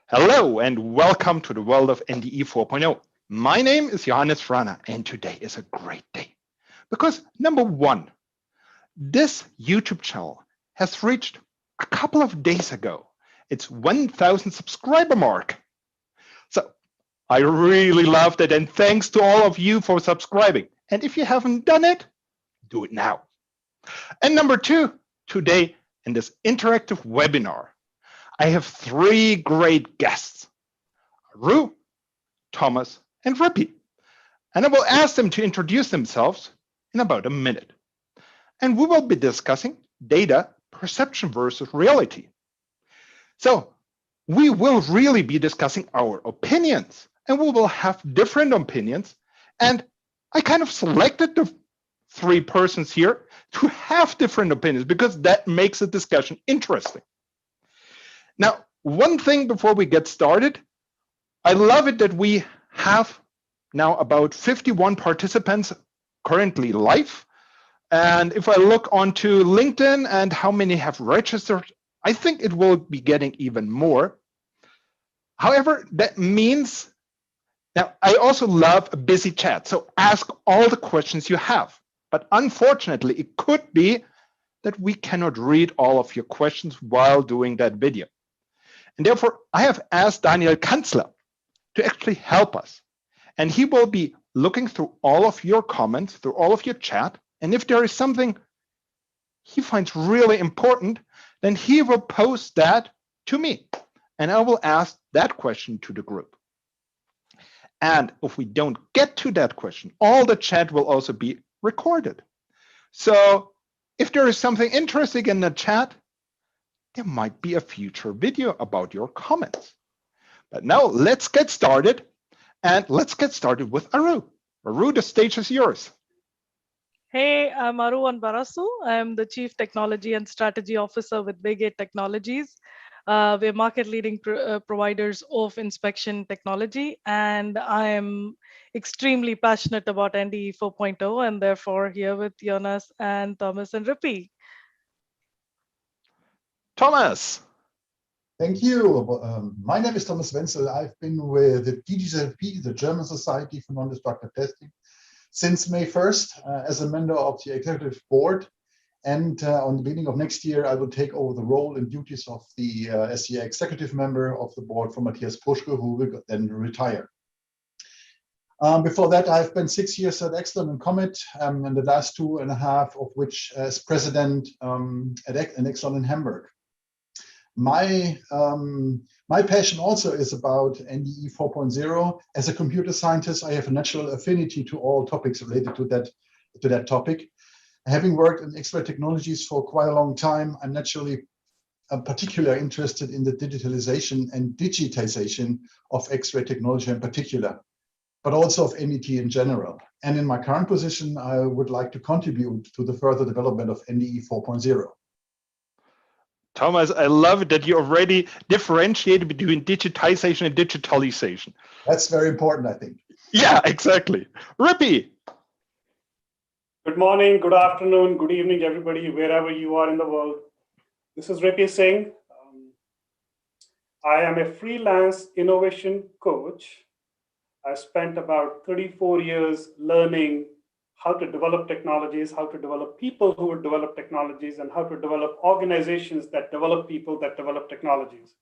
Hello and welcome to the world of NDE 4.0. My name is Johannes Vrana and today is a great day because number one, this YouTube channel has reached a couple of days ago its 1,000 subscriber mark. So I really loved it and thanks to all of you for subscribing. And if you haven't done it, do it now. And number two, today in this interactive webinar, I have three great guests, Aru, Thomas, and Ripi. And I will ask them to introduce themselves in about a minute. And we will be discussing data perception versus reality. So we will really be discussing our opinions, and we will have different opinions. And I kind of selected the three persons here to have different opinions because that makes the discussion interesting. Now, one thing before we get started, I love it that we have now about 51 participants currently live. And if I look onto LinkedIn and how many have registered, I think it will be getting even more. However, that means, now I also love a busy chat, so ask all the questions you have. But unfortunately, it could be that we cannot read all of your questions while doing that video. And therefore, I have asked Daniel Kanzler to actually help us. And he will be looking through all of your comments, through all of your chat. And if there is something he finds really important, then he will post that to me. And I will ask that question to the group. And if we don't get to that question, all the chat will also be recorded. So if there is something interesting in the chat, there might be a future video about your comments. But now let's get started. And let's get started with Aru. Aru, the stage is yours. Hey, I'm Anbarasu. I'm the Chief Technology and Strategy Officer with Waygate Technologies. We're market-leading providers of inspection technology, and I'm extremely passionate about NDE 4.0, and therefore here with Johannes and Thomas and Ripi. Thomas. Thank you. My name is Thomas Wenzel. I've been with the DGZfP, the German Society for Non-Destructive Testing, since May 1st as a member of the executive board. And on the beginning of next year, I will take over the role and duties of the as the executive member of the board for Matthias Puschke, who will then retire. Before that, I've been 6 years at YXLON and Comet, and the last 2.5 of which as president at YXLON in Hamburg. My passion also is about NDE 4.0. As a computer scientist, I have a natural affinity to all topics related to that topic. Having worked in X-ray technologies for quite a long time, I'm naturally particularly interested in the digitalization and digitization of X-ray technology in particular, but also of MET in general. And in my current position, I would like to contribute to the further development of NDE 4.0. Thomas, I love it that you already differentiated between digitization and digitalization. That's very important, I think. Yeah, exactly. Ripi. Good morning, good afternoon, good evening, everybody, wherever you are in the world. This is Ripi Singh. I am a freelance innovation coach. I spent about 34 years learning how to develop technologies, how to develop people who would develop technologies, and how to develop organizations that develop people that develop technologies.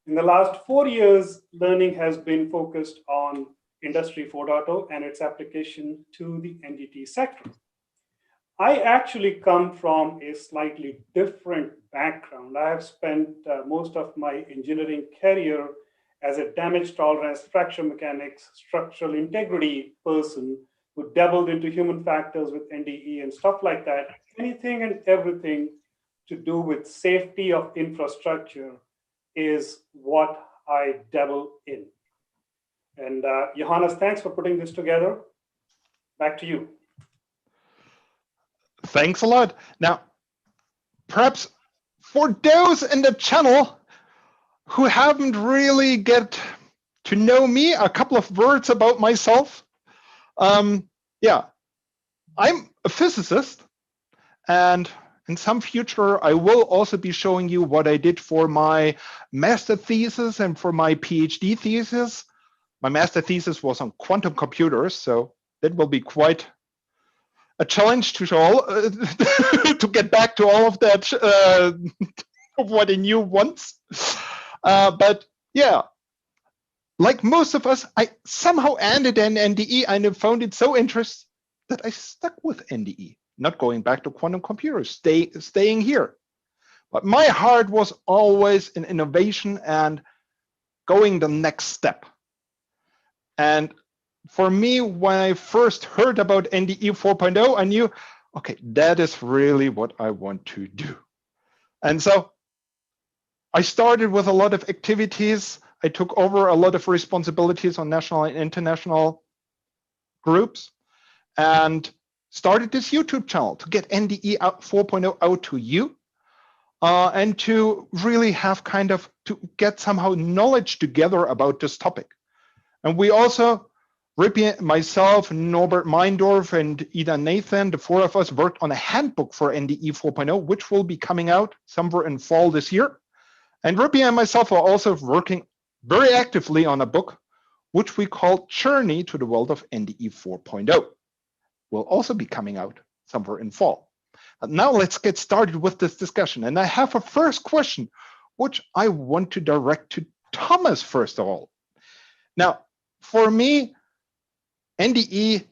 In the last 4 years, learning has been focused on Industry 4.0 and its application to the NDT sector. I actually come from a slightly different background. I have spent most of my engineering career as a damage tolerance, fracture mechanics, structural integrity person who dabbled into human factors with NDE and stuff like that. Anything and everything to do with safety of infrastructure is what I dabble in. And Johannes, thanks for putting this together. Back to you. Thanks a lot. Now, perhaps for those in the channel who haven't really get to know me, a couple of words about myself. Yeah, I'm a physicist, and in some future, I will also be showing you what I did for my master thesis and for my PhD thesis. My master thesis was on quantum computers, so that will be quite a challenge to show to get back to all of that of what I knew once. But yeah, like most of us, I somehow ended in NDE and I found it so interesting that I stuck with NDE, not going back to quantum computers, staying here. But my heart was always in innovation and going the next step. And for me, when I first heard about NDE 4.0, I knew, okay, that is really what I want to do. And so I started with a lot of activities. I took over a lot of responsibilities on national and international groups and started this YouTube channel to get NDE 4.0 out to you and to really have kind of to get somehow knowledge together about this topic. And we also, Ripi, myself, Norbert Meindorf, and Ida Nathan, the four of us worked on a handbook for NDE 4.0, which will be coming out somewhere in fall this year. And Ripi and myself are also working very actively on a book, which we call Journey to the World of NDE 4.0. Will also be coming out somewhere in fall. And now let's get started with this discussion. And I have a first question, which I want to direct to Thomas, first of all. Now, for me, NDE,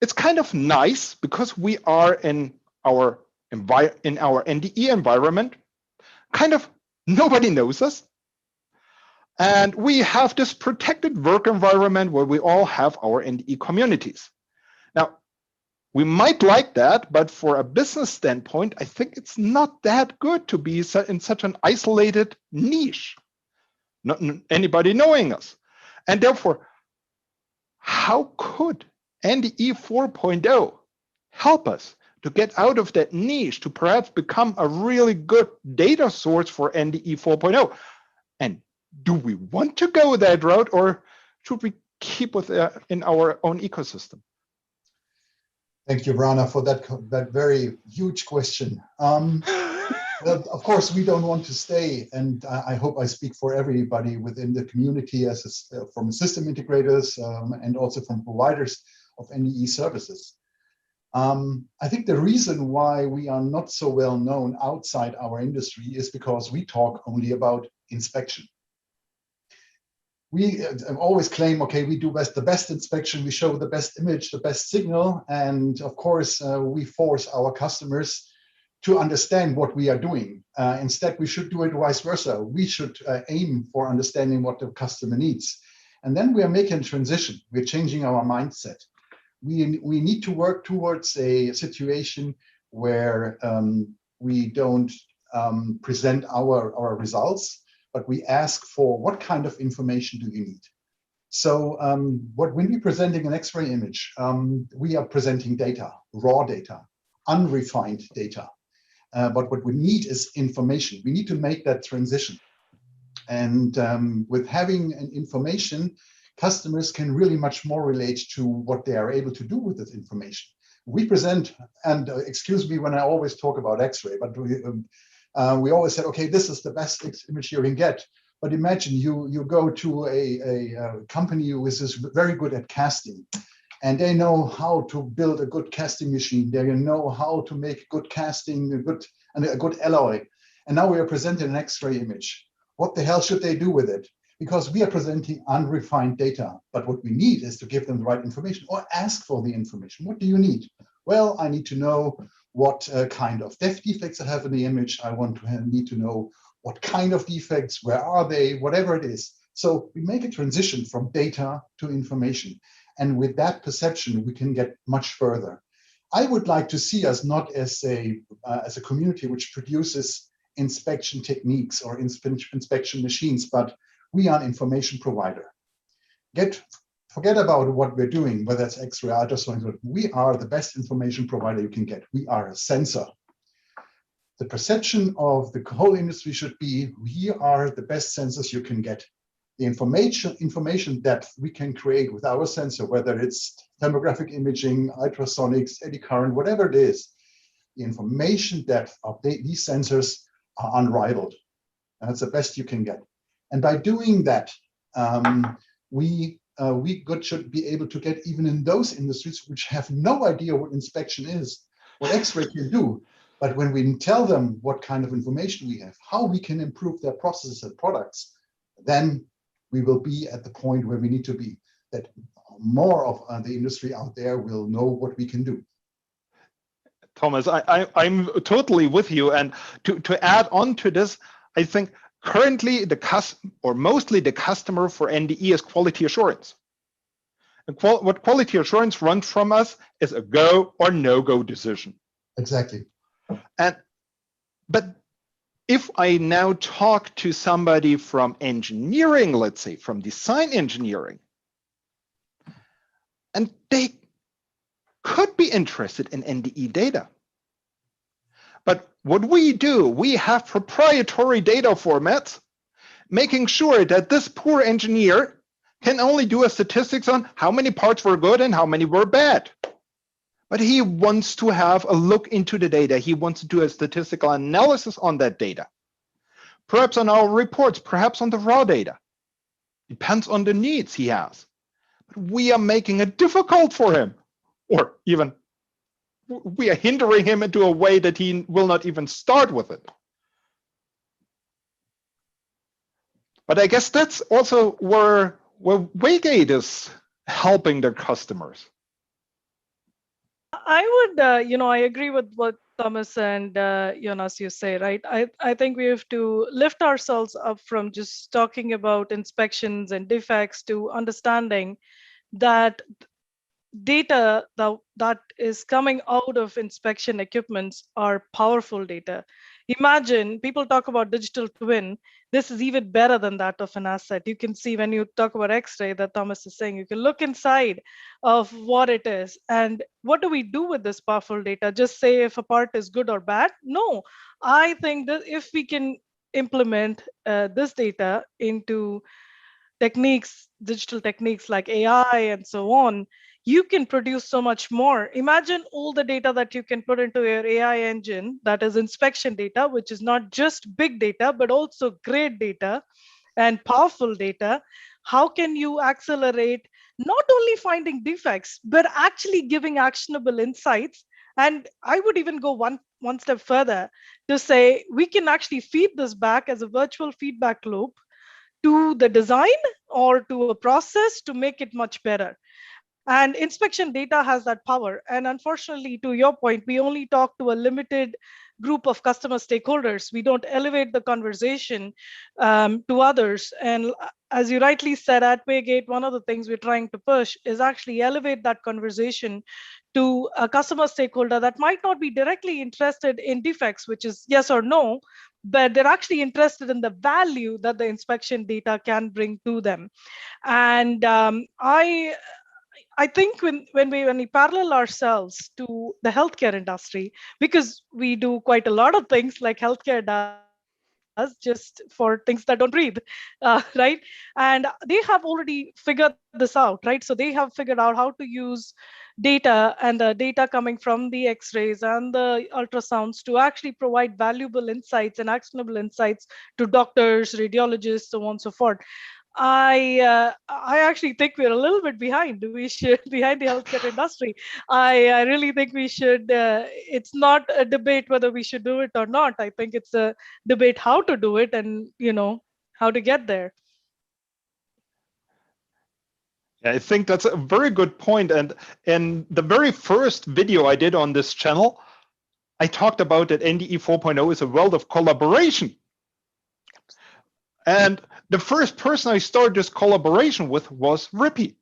it's kind of nice because we are in our NDE environment. Kind of nobody knows us. And we have this protected work environment where we all have our NDE communities. Now, we might like that, but for a business standpoint, I think it's not that good to be in such an isolated niche, not anybody knowing us. And therefore, how could NDE 4.0 help us to get out of that niche to perhaps become a really good data source for NDE 4.0? And do we want to go that route, or should we keep with in our own ecosystem? Thank you, Vrana, for that very huge question. Well, of course, we don't want to stay, and I hope I speak for everybody within the community, from system integrators and also from providers of NDE services. I think the reason why we are not so well known outside our industry is because we talk only about inspection. We always claim, okay, we do the best inspection, we show the best image, the best signal, and of course, we force our customers to understand what we are doing. Instead, we should do it vice versa. We should aim for understanding what the customer needs. And then we are making a transition. We're changing our mindset. We need to work towards a situation where we don't present our results, but we ask for what kind of information do you need. So when we're presenting an X-ray image, we are presenting data, raw data, unrefined data. But what we need is information. We need to make that transition. And with having an information, customers can really much more relate to what they are able to do with this information. We present, and excuse me when I always talk about X-ray, but we always said, okay, this is the best image you can get. But imagine you go to a company who is very good at casting, and they know how to build a good casting machine. They know how to make good casting, a good alloy. And now we are presenting an X-ray image. What the hell should they do with it? Because we are presenting unrefined data. But what we need is to give them the right information or ask for the information. What do you need? Well, I need to know what kind of defects I have in the image. I need to know what kind of defects, where are they, whatever it is. So we make a transition from data to information. And with that perception, we can get much further. I would like to see us not as a community which produces inspection techniques or inspection machines, but we are an information provider. Forget about what we're doing, whether it's X-ray, ultrasound. We are the best information provider you can get. We are a sensor. The perception of the whole industry should be, we are the best sensors you can get. The information depth we can create with our sensor, whether it's thermographic imaging, ultrasonics, eddy current, whatever it is, the information depth of these sensors are unrivaled. And that's the best you can get. And by doing that, we should be able to get even in those industries which have no idea what inspection is, what X-ray can do. But when we tell them what kind of information we have, how we can improve their processes and products, then we will be at the point where we need to be, that more of the industry out there will know what we can do. Thomas, I'm totally with you. And to add on to this, I think currently mostly the customer for NDE is quality assurance. And what quality assurance runs from us is a go or no-go decision. Exactly. But if I now talk to somebody from engineering, let's say from design engineering, and they could be interested in NDE data. But what we do, we have proprietary data formats, making sure that this poor engineer can only do a statistics on how many parts were good and how many were bad. But he wants to have a look into the data. He wants to do a statistical analysis on that data. Perhaps on our reports, perhaps on the raw data. Depends on the needs he has. But we are making it difficult for him, or even we are hindering him into a way that he will not even start with it. But I guess that's also where Waygate is helping their customers. I would, I agree with what Thomas and Jonas, you say, right? I think we have to lift ourselves up from just talking about inspections and defects to understanding that data that is coming out of inspection equipments are powerful data. Imagine, people talk about digital twin. This is even better than that of an asset. You can see when you talk about X-ray that Thomas is saying, you can look inside of what it is. And what do we do with this powerful data? Just say if a part is good or bad? No, I think that if we can implement this data into techniques, digital techniques like AI and so on, you can produce so much more. Imagine all the data that you can put into your AI engine, that is inspection data, which is not just big data, but also great data and powerful data. How can you accelerate not only finding defects, but actually giving actionable insights? And I would even go one step further to say, we can actually feed this back as a virtual feedback loop to the design or to a process to make it much better. And inspection data has that power. And unfortunately, to your point, we only talk to a limited group of customer stakeholders. We don't elevate the conversation to others. And as you rightly said at Waygate, one of the things we're trying to push is actually elevate that conversation to a customer stakeholder that might not be directly interested in defects, which is yes or no, but they're actually interested in the value that the inspection data can bring to them. And I think when we parallel ourselves to the healthcare industry, because we do quite a lot of things like healthcare does, just for things that don't breathe, right? And they have already figured this out, right? So they have figured out how to use data and the data coming from the X-rays and the ultrasounds to actually provide valuable insights and actionable insights to doctors, radiologists, so on and so forth. I actually think we're a little bit behind. We should behind the healthcare industry. I really think we should. It's not a debate whether we should do it or not. I think it's a debate how to do it and how to get there. I think that's a very good point. And in the very first video I did on this channel, I talked about that NDE 4.0 is a world of collaboration. And the first person I started this collaboration with was Ripi.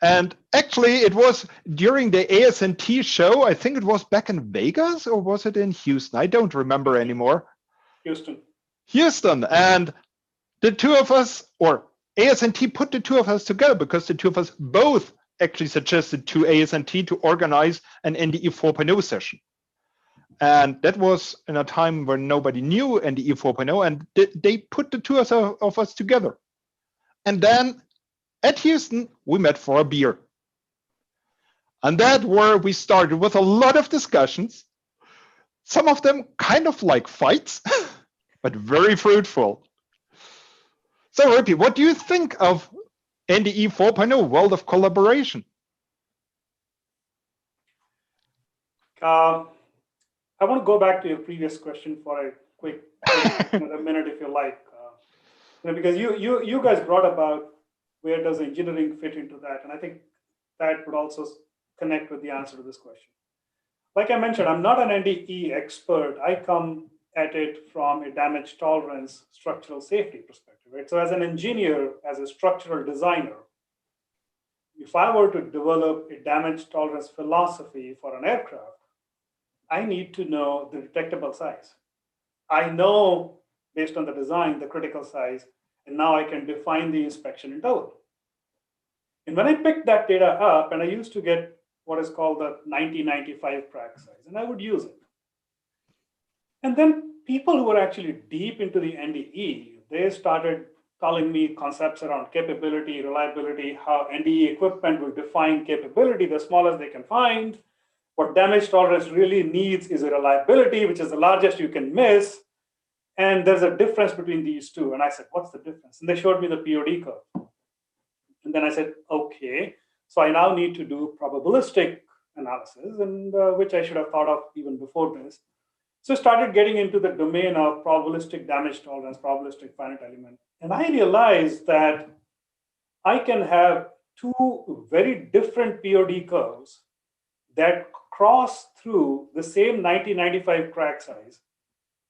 And actually it was during the ASNT show. I think it was back in Vegas, or was it in Houston? I don't remember anymore. Houston. And the two of us, or ASNT put the two of us together because the two of us both actually suggested to ASNT to organize an NDE 4.0 session. And that was in a time when nobody knew NDE 4.0, and they put the two of us together. And then at Houston, we met for a beer. And that's where we started with a lot of discussions, some of them kind of like fights, but very fruitful. So Ripi, what do you think of NDE 4.0 world of collaboration? I want to go back to your previous question for a quick another minute, if you like, because you guys brought about where does engineering fit into that, and I think that would also connect with the answer to this question. Like I mentioned, I'm not an NDE expert. I come at it from a damage tolerance structural safety perspective, right? So as an engineer, as a structural designer, if I were to develop a damage tolerance philosophy for an aircraft, I need to know the detectable size. I know, based on the design, the critical size, and now I can define the inspection interval. And when I picked that data up, and I used to get what is called the 90-95 crack size, and I would use it. And then people who were actually deep into the NDE, they started telling me concepts around capability, reliability, how NDE equipment will define capability the smallest they can find. What damage tolerance really needs is a reliability, which is the largest you can miss. And there's a difference between these two. And I said, what's the difference? And they showed me the POD curve. And then I said, okay, so I now need to do probabilistic analysis, and which I should have thought of even before this. So I started getting into the domain of probabilistic damage tolerance, probabilistic finite element. And I realized that I can have two very different POD curves that cross through the same 90-95 crack size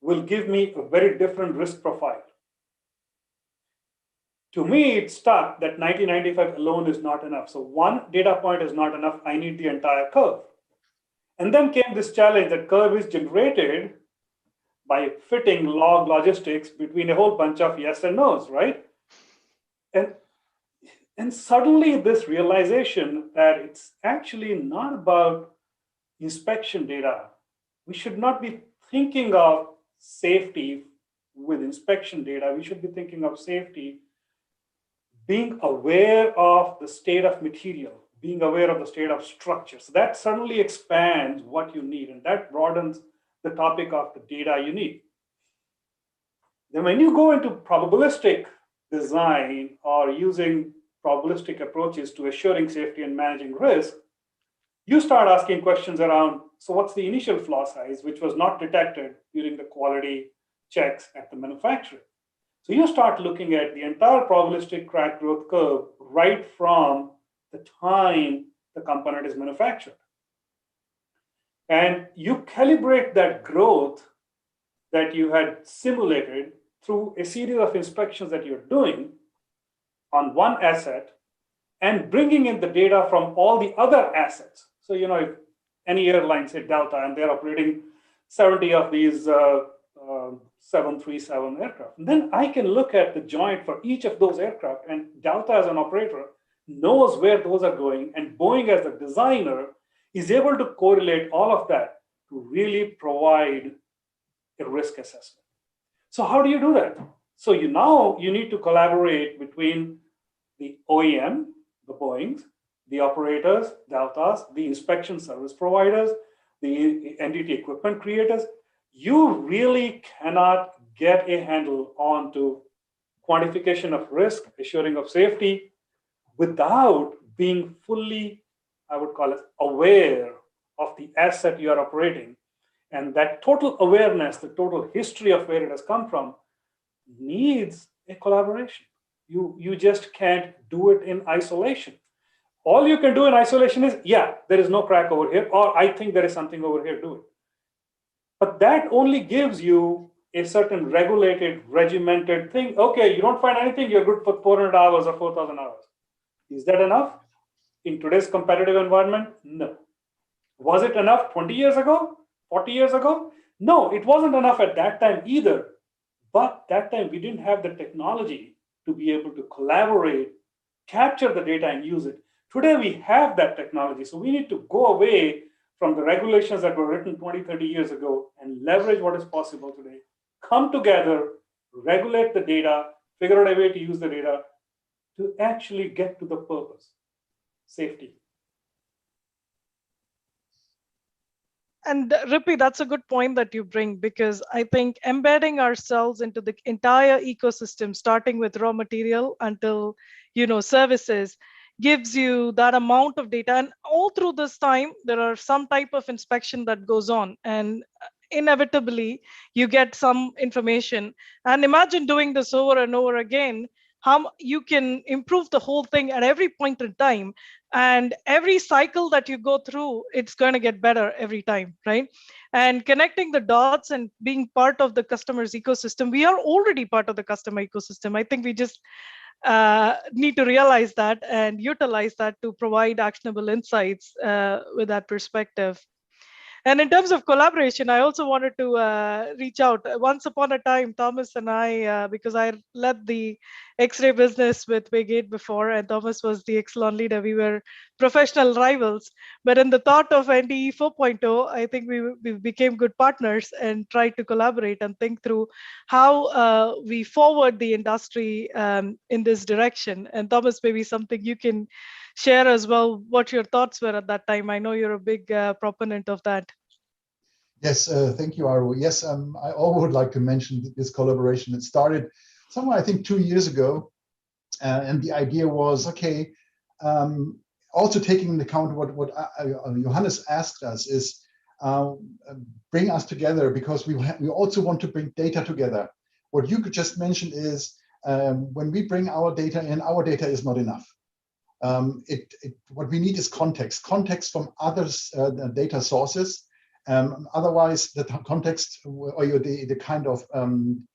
will give me a very different risk profile. To me, it stuck that 90-95 alone is not enough. So one data point is not enough. I need the entire curve. And then came this challenge that curve is generated by fitting log logistics between a whole bunch of yes and no's, right? And suddenly this realization that it's actually not about inspection data. We should not be thinking of safety with inspection data. We should be thinking of safety being aware of the state of material, being aware of the state of structure. So that suddenly expands what you need, and that broadens the topic of the data you need. Then when you go into probabilistic design or using probabilistic approaches to assuring safety and managing risk, you start asking questions around, so what's the initial flaw size, which was not detected during the quality checks at the manufacturer? So you start looking at the entire probabilistic crack growth curve right from the time the component is manufactured. And you calibrate that growth that you had simulated through a series of inspections that you're doing on one asset and bringing in the data from all the other assets. So, you know, if any airline, say Delta, and they're operating 70 of these 737 aircraft, and then I can look at the joint for each of those aircraft, and Delta as an operator knows where those are going, and Boeing as a designer is able to correlate all of that to really provide a risk assessment. So how do you do that? So you need to collaborate between the OEM, the Boeings, the operators, Deltas, the inspection service providers, the entity equipment creators. You really cannot get a handle onto quantification of risk, assuring of safety, without being fully, I would call it, aware of the asset you are operating. And that total awareness, the total history of where it has come from, needs a collaboration. You just can't do it in isolation. All you can do in isolation is, yeah, there is no crack over here, or I think there is something over here, do it. But that only gives you a certain regulated, regimented thing. Okay, you don't find anything, you're good for 400 hours or 4,000 hours. Is that enough? In today's competitive environment, no. Was it enough 20 years ago, 40 years ago? No, it wasn't enough at that time either. But that time we didn't have the technology to be able to collaborate, capture the data and use it. Today we have that technology. So we need to go away from the regulations that were written 20, 30 years ago and leverage what is possible today. Come together, regulate the data, figure out a way to use the data to actually get to the purpose, safety. And Ripi, that's a good point that you bring, because I think embedding ourselves into the entire ecosystem, starting with raw material until, services, gives you that amount of data. And all through this time, there are some type of inspection that goes on, and inevitably you get some information. And imagine doing this over and over again, how you can improve the whole thing at every point in time. And every cycle that you go through, it's going to get better every time, right? And connecting the dots and being part of the customer's ecosystem, we are already part of the customer ecosystem. I think we just need to realize that and utilize that to provide actionable insights with that perspective. And in terms of collaboration, I also wanted to reach out. Once upon a time, Thomas and I, because I led the X-ray business with Waygate before, and Thomas was the YXLON leader, we were professional rivals. But in the thought of NDE 4.0, I think we became good partners and tried to collaborate and think through how we forward the industry in this direction. And Thomas, maybe something you can share as well, what your thoughts were at that time. I know you're a big proponent of that. Yes, thank you, Aru. Yes, I also would like to mention this collaboration. It started somewhere, I think, 2 years ago. And the idea was, okay, also taking into account what Johannes asked us is bring us together, because we also want to bring data together. What you could just mention is when we bring our data in, our data is not enough. What we need is context from other data sources. Otherwise, the context or the kind of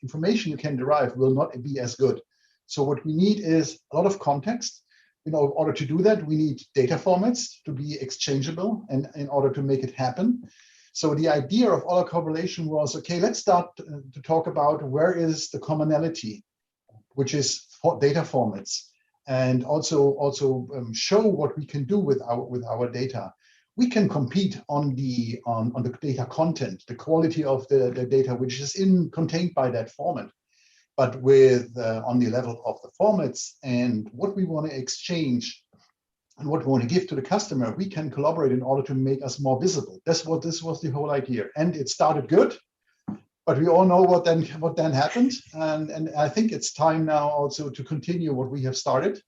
information you can derive will not be as good. So what we need is a lot of context. In order to do that, we need data formats to be exchangeable, and in order to make it happen. So the idea of our collaboration was, okay, let's start to talk about where is the commonality, which is data formats, and also show what we can do with our data. We can compete on the data content, the quality of the data which is contained by that format, but with on the level of the formats and what we want to exchange and what we want to give to the customer, we can collaborate in order to make us more visible. This was the whole idea, and it started good, but we all know what then happened, and I think it's time now also to continue what we have started.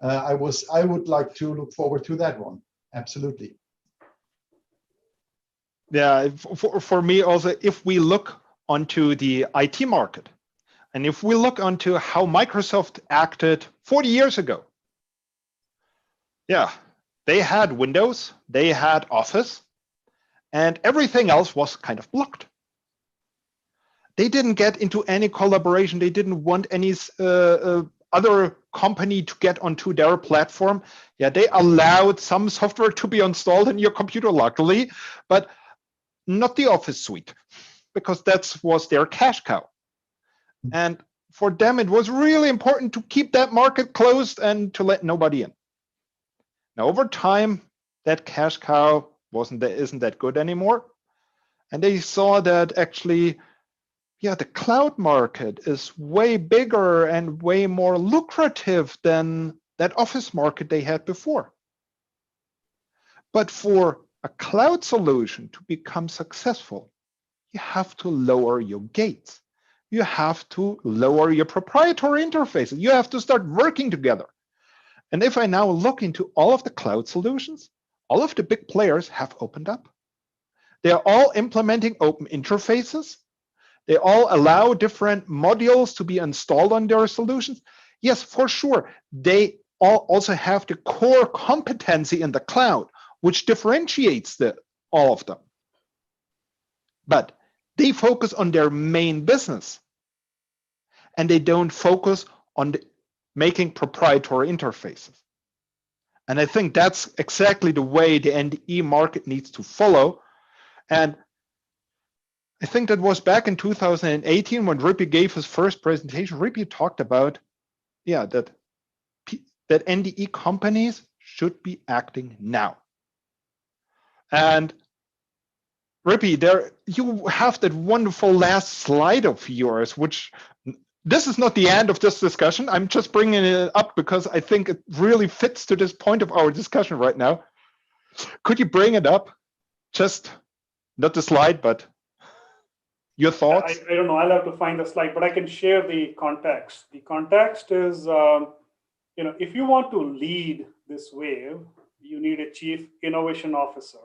I would like to look forward to that one. Absolutely. Yeah, for me also, if we look onto the IT market, and if we look onto how Microsoft acted 40 years ago, yeah, they had Windows, they had Office, and everything else was kind of blocked. They didn't get into any collaboration. They didn't want any other company to get onto their platform. Yeah, they allowed some software to be installed in your computer, luckily, but not the Office suite, because that was their cash cow. And for them, it was really important to keep that market closed and to let nobody in. Now, over time, that cash cow isn't that good anymore. And they saw that actually, yeah, the cloud market is way bigger and way more lucrative than that Office market they had before. But for a cloud solution to become successful, you have to lower your gates. You have to lower your proprietary interfaces. You have to start working together. And if I now look into all of the cloud solutions, all of the big players have opened up. They're all implementing open interfaces. They all allow different modules to be installed on their solutions. Yes, for sure. They all also have the core competency in the cloud, which differentiates all of them. But they focus on their main business, and they don't focus on making proprietary interfaces. And I think that's exactly the way the NDE market needs to follow. And I think that was back in 2018 when Ripi gave his first presentation. Ripi talked about, yeah, that NDE companies should be acting now. And Ripi, you have that wonderful last slide of yours, which this is not the end of this discussion. I'm just bringing it up because I think it really fits to this point of our discussion right now. Could you bring it up? Just not the slide, but your thoughts? I don't know. I'll have to find the slide, but I can share the context. The context is, if you want to lead this wave, you need a chief innovation officer.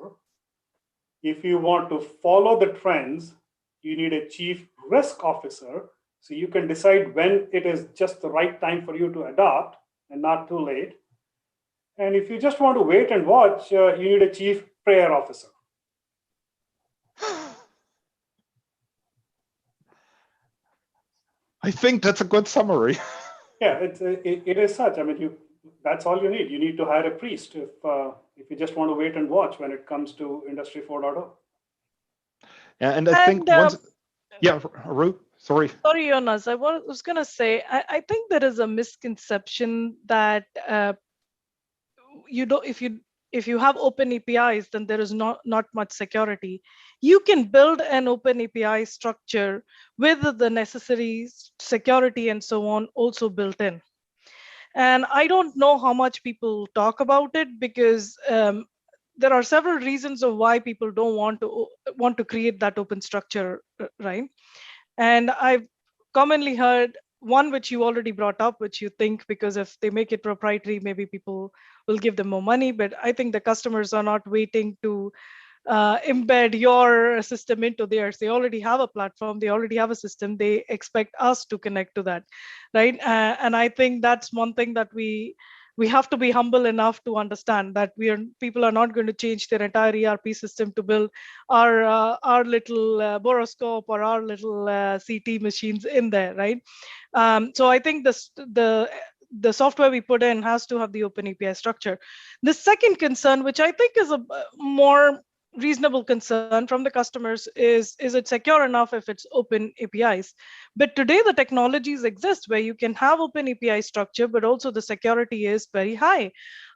If you want to follow the trends, you need a chief risk officer. So you can decide when it is just the right time for you to adopt and not too late. And if you just want to wait and watch, you need a chief prayer officer. I think that's a good summary. Yeah, it is such. I mean, that's all you need. You need to hire a priest if you just want to wait and watch when it comes to Industry 4.0. And I think once, yeah, Aru, sorry. Sorry, Johannes. I was going to say, I think there is a misconception that if you have open APIs, then there is not much security. You can build an open API structure with the necessary security and so on also built in. And I don't know how much people talk about it, because there are several reasons of why people don't want to create that open structure, right? And I've commonly heard one which you already brought up, which you think because if they make it proprietary, maybe people will give them more money. But I think the customers are not waiting to embed your system into theirs. They already have a platform, they already have a system, they expect us to connect to that, right? And I think that's one thing that we have to be humble enough to understand, that people are not going to change their entire ERP system to build our little boroscope or our little CT machines in there, right? So I think the software we put in has to have the open API structure. The second concern, which I think is a more reasonable concern from the customers, is it secure enough if it's open APIs? But today the technologies exist where you can have open API structure, but also the security is very high.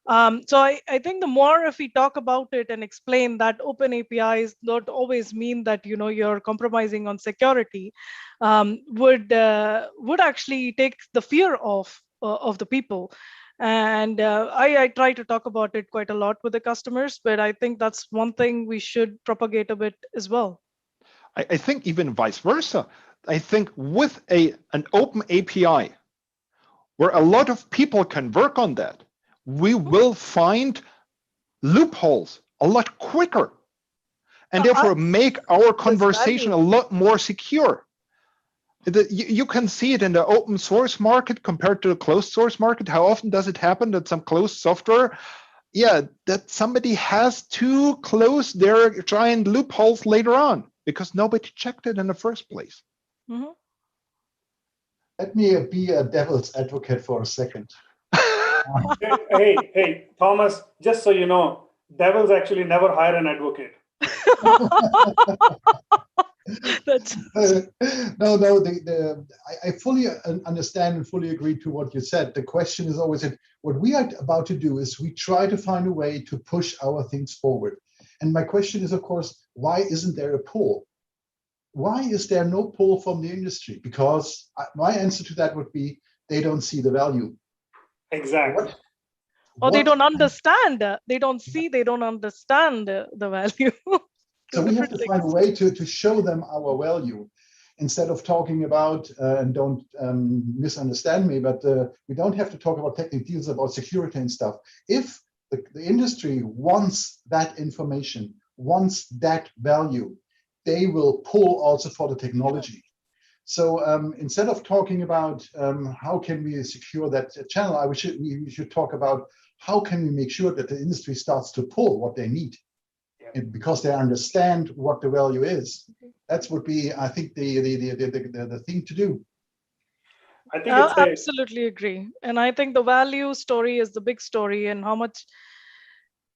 So I think the more if we talk about it and explain that open APIs don't always mean that you're compromising on security, would actually take the fear of the people. And I try to talk about it quite a lot with the customers, but I think that's one thing we should propagate a bit as well. I think even vice versa. I think with an open API, where a lot of people can work on that, we will find loopholes a lot quicker, and therefore make our conversation a lot more secure. You can see it in the open source market compared to the closed source market. How often does it happen that some closed software, that somebody has to close their giant loopholes later on because nobody checked it in the first place? Mm-hmm. Let me be a devil's advocate for a second. Hey, Thomas, just so you know, devils actually never hire an advocate. No, I fully understand and fully agree to what you said. The question is always what we are about to do is we try to find a way to push our things forward. And my question is, of course, why isn't there a pull? Why is there no pull from the industry? Because my answer to that would be they don't see the value. Exactly. Or they don't understand. They don't see, they don't understand the value. So we have to find a way to show them our value instead of talking about, and don't misunderstand me, but we don't have to talk about technical deals about security and stuff. If the industry wants that information, wants that value, they will pull also for the technology. So instead of talking about how can we secure that channel, we should talk about how can we make sure that the industry starts to pull what they need. And because they understand what the value is. That's would be, I think, the thing to do. I think it's absolutely agree. And I think the value story is the big story, and how much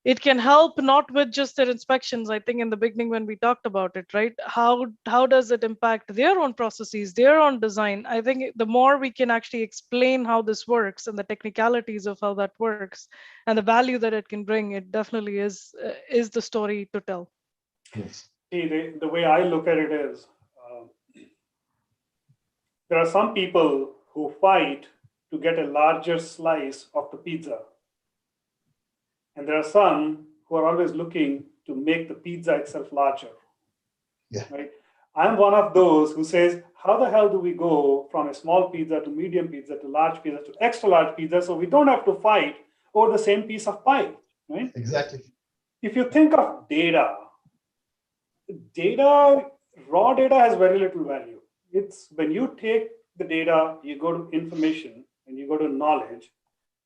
it can help, not with just their inspections. I think in the beginning when we talked about it, right? How does it impact their own processes, their own design? I think the more we can actually explain how this works and the technicalities of how that works and the value that it can bring, it definitely is the story to tell. Yes. See, the way I look at it is, there are some people who fight to get a larger slice of the pizza. And there are some who are always looking to make the pizza itself larger. Yeah. Right? I'm one of those who says, how the hell do we go from a small pizza to medium pizza to large pizza to extra large pizza so we don't have to fight over the same piece of pie, right? Exactly. If you think of data, raw data has very little value. It's when you take the data, you go to information and you go to knowledge,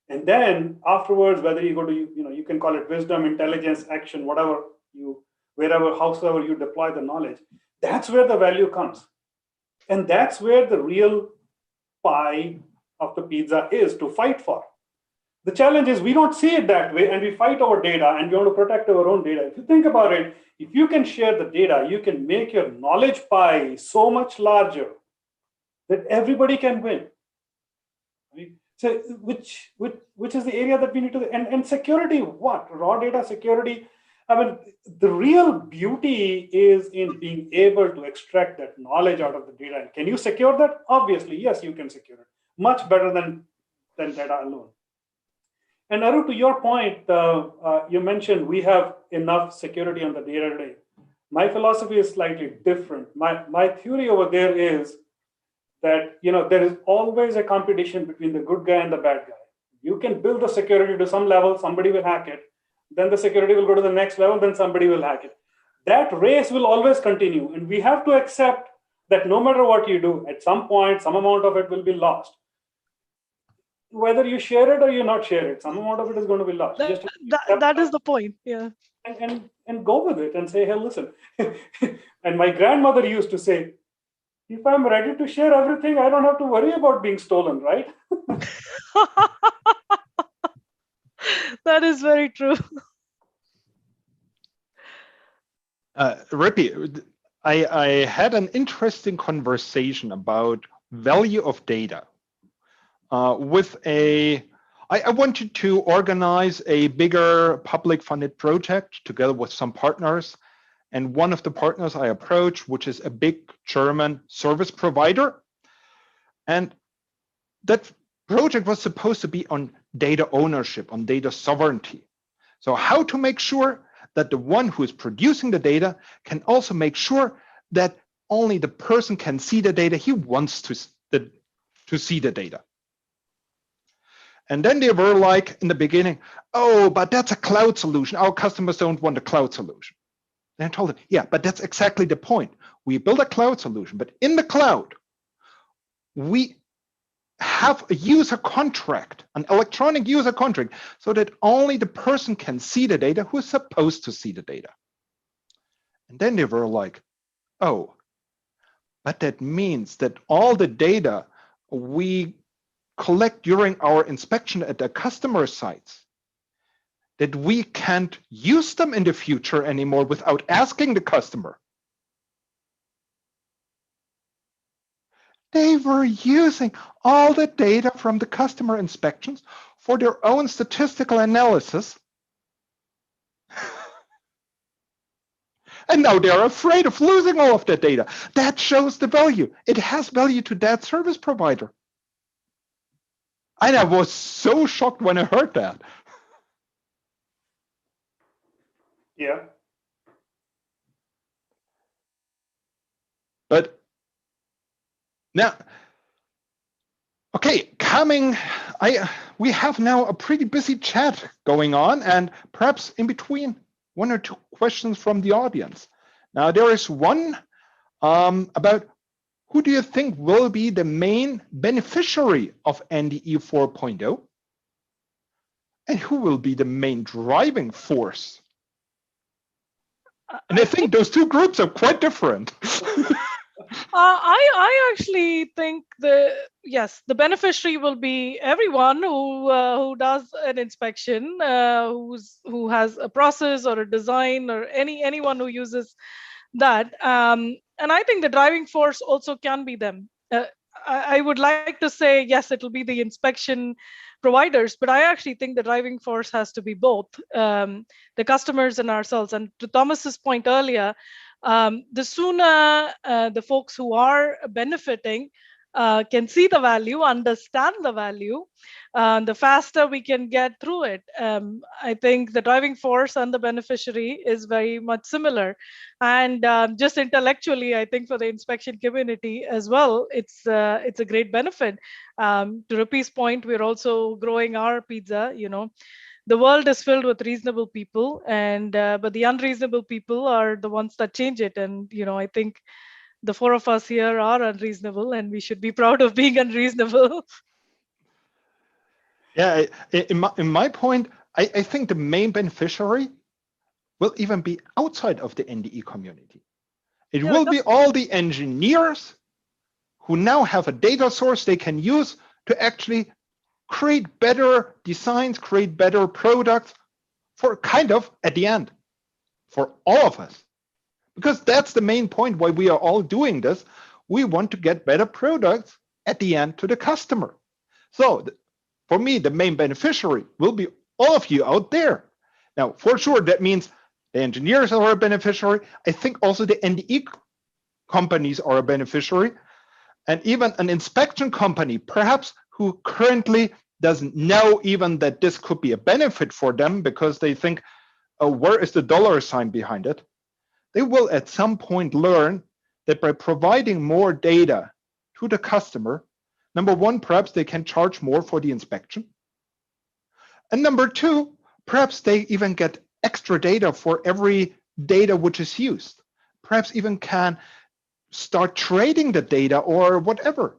and then afterwards, whether you go to, you can call it wisdom, intelligence, action, howsoever you deploy the knowledge, that's where the value comes. And that's where the real pie of the pizza is to fight for. The challenge is we don't see it that way, and we fight over data, and we want to protect our own data. If you think about it, if you can share the data, you can make your knowledge pie so much larger that everybody can win. Right? So, which is the area that we need to, and security, what? Raw data security. I mean, the real beauty is in being able to extract that knowledge out of the data. And can you secure that? Obviously, yes, you can secure it. Much better than data alone. And Aru, to your point, you mentioned we have enough security on the data today. My philosophy is slightly different. My theory over there is that there is always a competition between the good guy and the bad guy. You can build the security to some level, somebody will hack it. Then the security will go to the next level, then somebody will hack it. That race will always continue. And we have to accept that no matter what you do, at some point, some amount of it will be lost. Whether you share it or you not share it, some amount of it is going to be lost. That is the point, yeah. And go with it and say, hey, listen. And my grandmother used to say, if I'm ready to share everything, I don't have to worry about being stolen, right? That is very true. Ripi, I had an interesting conversation about value of data I wanted to organize a bigger public funded project together with some partners. And one of the partners I approached, which is a big German service provider. And that project was supposed to be on data ownership, on data sovereignty. So how to make sure that the one who is producing the data can also make sure that only the person can see the data he wants to see the data. And then they were like in the beginning, oh, but that's a cloud solution. Our customers don't want a cloud solution. And I told them, yeah, but that's exactly the point. We build a cloud solution, but in the cloud, we have a user contract, an electronic user contract, so that only the person can see the data who is supposed to see the data. And then they were like, oh, but that means that all the data we collect during our inspection at the customer sites, that we can't use them in the future anymore without asking the customer. They were using all the data from the customer inspections for their own statistical analysis. And now they're afraid of losing all of that data. That shows the value. It has value to that service provider. And I was so shocked when I heard that. Yeah. But now, okay, we have now a pretty busy chat going on, and perhaps in between, one or two questions from the audience. Now, there is one about who do you think will be the main beneficiary of NDE 4.0? And who will be the main driving force? And I think those two groups are quite different. I actually think the beneficiary will be everyone who does an inspection, who has a process or a design, or anyone who uses that. And I think the driving force also can be them. I would like to say yes, it'll be the inspection providers, but I actually think the driving force has to be both the customers and ourselves. And to Thomas's point earlier, the sooner the folks who are benefiting can see the value, understand the value, the faster we can get through it. I think the driving force and the beneficiary is very much similar. And just intellectually, I think for the inspection community as well, it's a great benefit. To Ripi's point, we're also growing our pizza, the world is filled with reasonable people, and but the unreasonable people are the ones that change it. And I think the four of us here are unreasonable, and we should be proud of being unreasonable. Yeah, in my point, I think the main beneficiary will even be outside of the NDE community. It will be all the engineers who now have a data source they can use to actually create better designs, create better products for kind of at the end, for all of us. Because that's the main point why we are all doing this. We want to get better products at the end to the customer. So for me, the main beneficiary will be all of you out there. Now, for sure, that means the engineers are a beneficiary. I think also the NDE companies are a beneficiary. And even an inspection company, perhaps, who currently doesn't know even that this could be a benefit for them because they think, oh, where is the dollar sign behind it? They will at some point learn that by providing more data to the customer, number one, perhaps they can charge more for the inspection. And number two, perhaps they even get extra data for every data which is used. Perhaps even can start trading the data or whatever.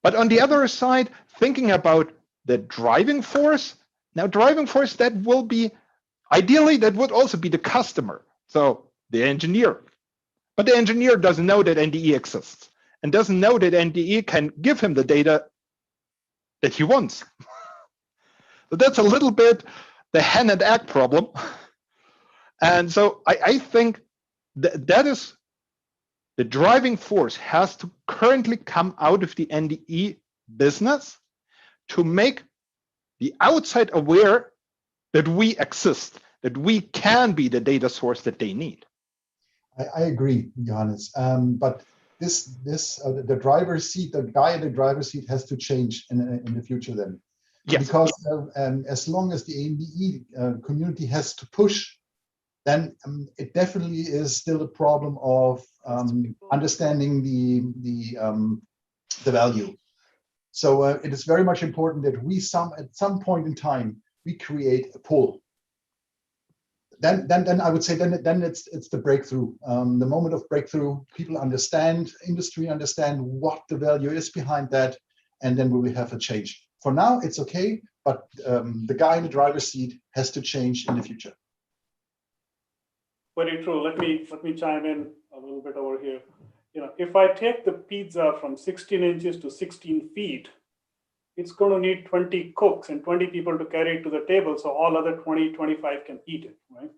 But on the other side, thinking about the driving force, now driving force, that will be, ideally, that would also be the customer, so the engineer. But the engineer doesn't know that NDE exists and doesn't know that NDE can give him the data that he wants. So that's a little bit the hen and egg problem. And so I think that is the driving force has to currently come out of the NDE business to make the outside aware that we exist, that we can be the data source that they need. I agree, Johannes. But the driver's seat, the guy in the driver's seat has to change in the future then. Yes. Because as long as the NDE community has to push, then it definitely is still a problem of understanding the value. So it is very much important that we at some point in time we create a pull. Then I would say then it's the breakthrough. The moment of breakthrough, people understand, industry understand what the value is behind that, and then we will have a change. For now, it's okay, but the guy in the driver's seat has to change in the future. Very true. Let me chime in a little bit over here. If I take the pizza from 16 inches to 16 feet, it's going to need 20 cooks and 20 people to carry it to the table, so all other 20, 25 can eat it, right?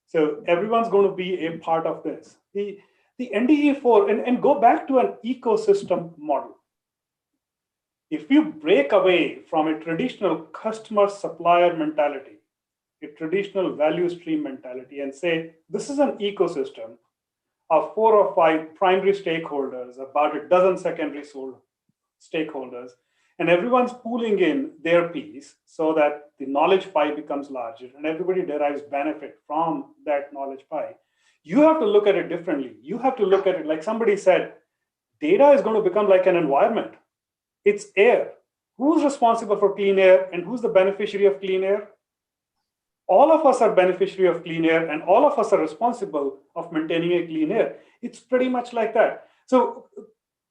So everyone's going to be a part of this. The NDE 4, and go back to an ecosystem model. If you break away from a traditional customer-supplier mentality, a traditional value stream mentality, and say, this is an ecosystem of 4 or 5 primary stakeholders, about a dozen secondary stakeholders, and everyone's pooling in their piece so that the knowledge pie becomes larger and everybody derives benefit from that knowledge pie. You have to look at it differently. You have to look at it like somebody said, data is going to become like an environment. It's air. Who's responsible for clean air and who's the beneficiary of clean air? All of us are beneficiary of clean air and all of us are responsible of maintaining a clean air. It's pretty much like that. So,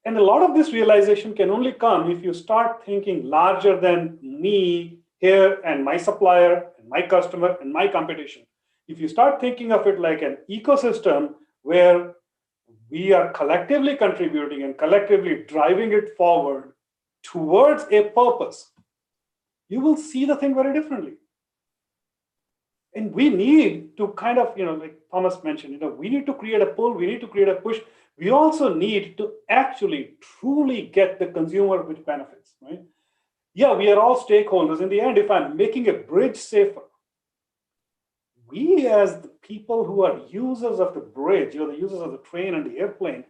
and a lot of this realization can only come if you start thinking larger than me here and my supplier and my customer and my competition. If you start thinking of it like an ecosystem where we are collectively contributing and collectively driving it forward towards a purpose, you will see the thing very differently. And we need to kind of, like Thomas mentioned, we need to create a pull, we need to create a push. We also need to actually truly get the consumer which benefits, right? Yeah, we are all stakeholders. In the end, if I'm making a bridge safer, we as the people who are users of the bridge, the users of the train and the airplane,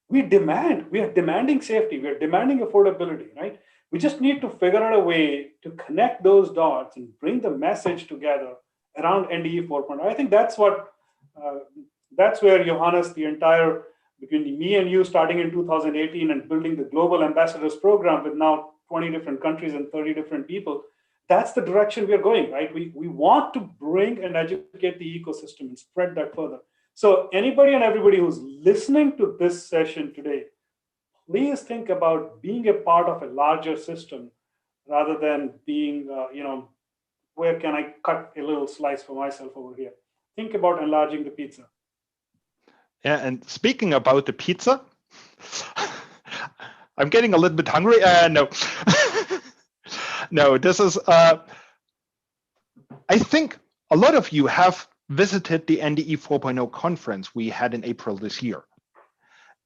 we are demanding safety, we are demanding affordability, right? We just need to figure out a way to connect those dots and bring the message together around NDE 4.0. I think that's where Johannes, the entire, between me and you starting in 2018 and building the Global Ambassadors Program with now 20 different countries and 30 different people, that's the direction we are going, right? We want to bring and educate the ecosystem and spread that further. So anybody and everybody who's listening to this session today, please think about being a part of a larger system rather than being, where can I cut a little slice for myself over here? Think about enlarging the pizza. Yeah, and speaking about the pizza, I'm getting a little bit hungry. No, no, this is, I think a lot of you have visited the NDE 4.0 conference we had in April this year.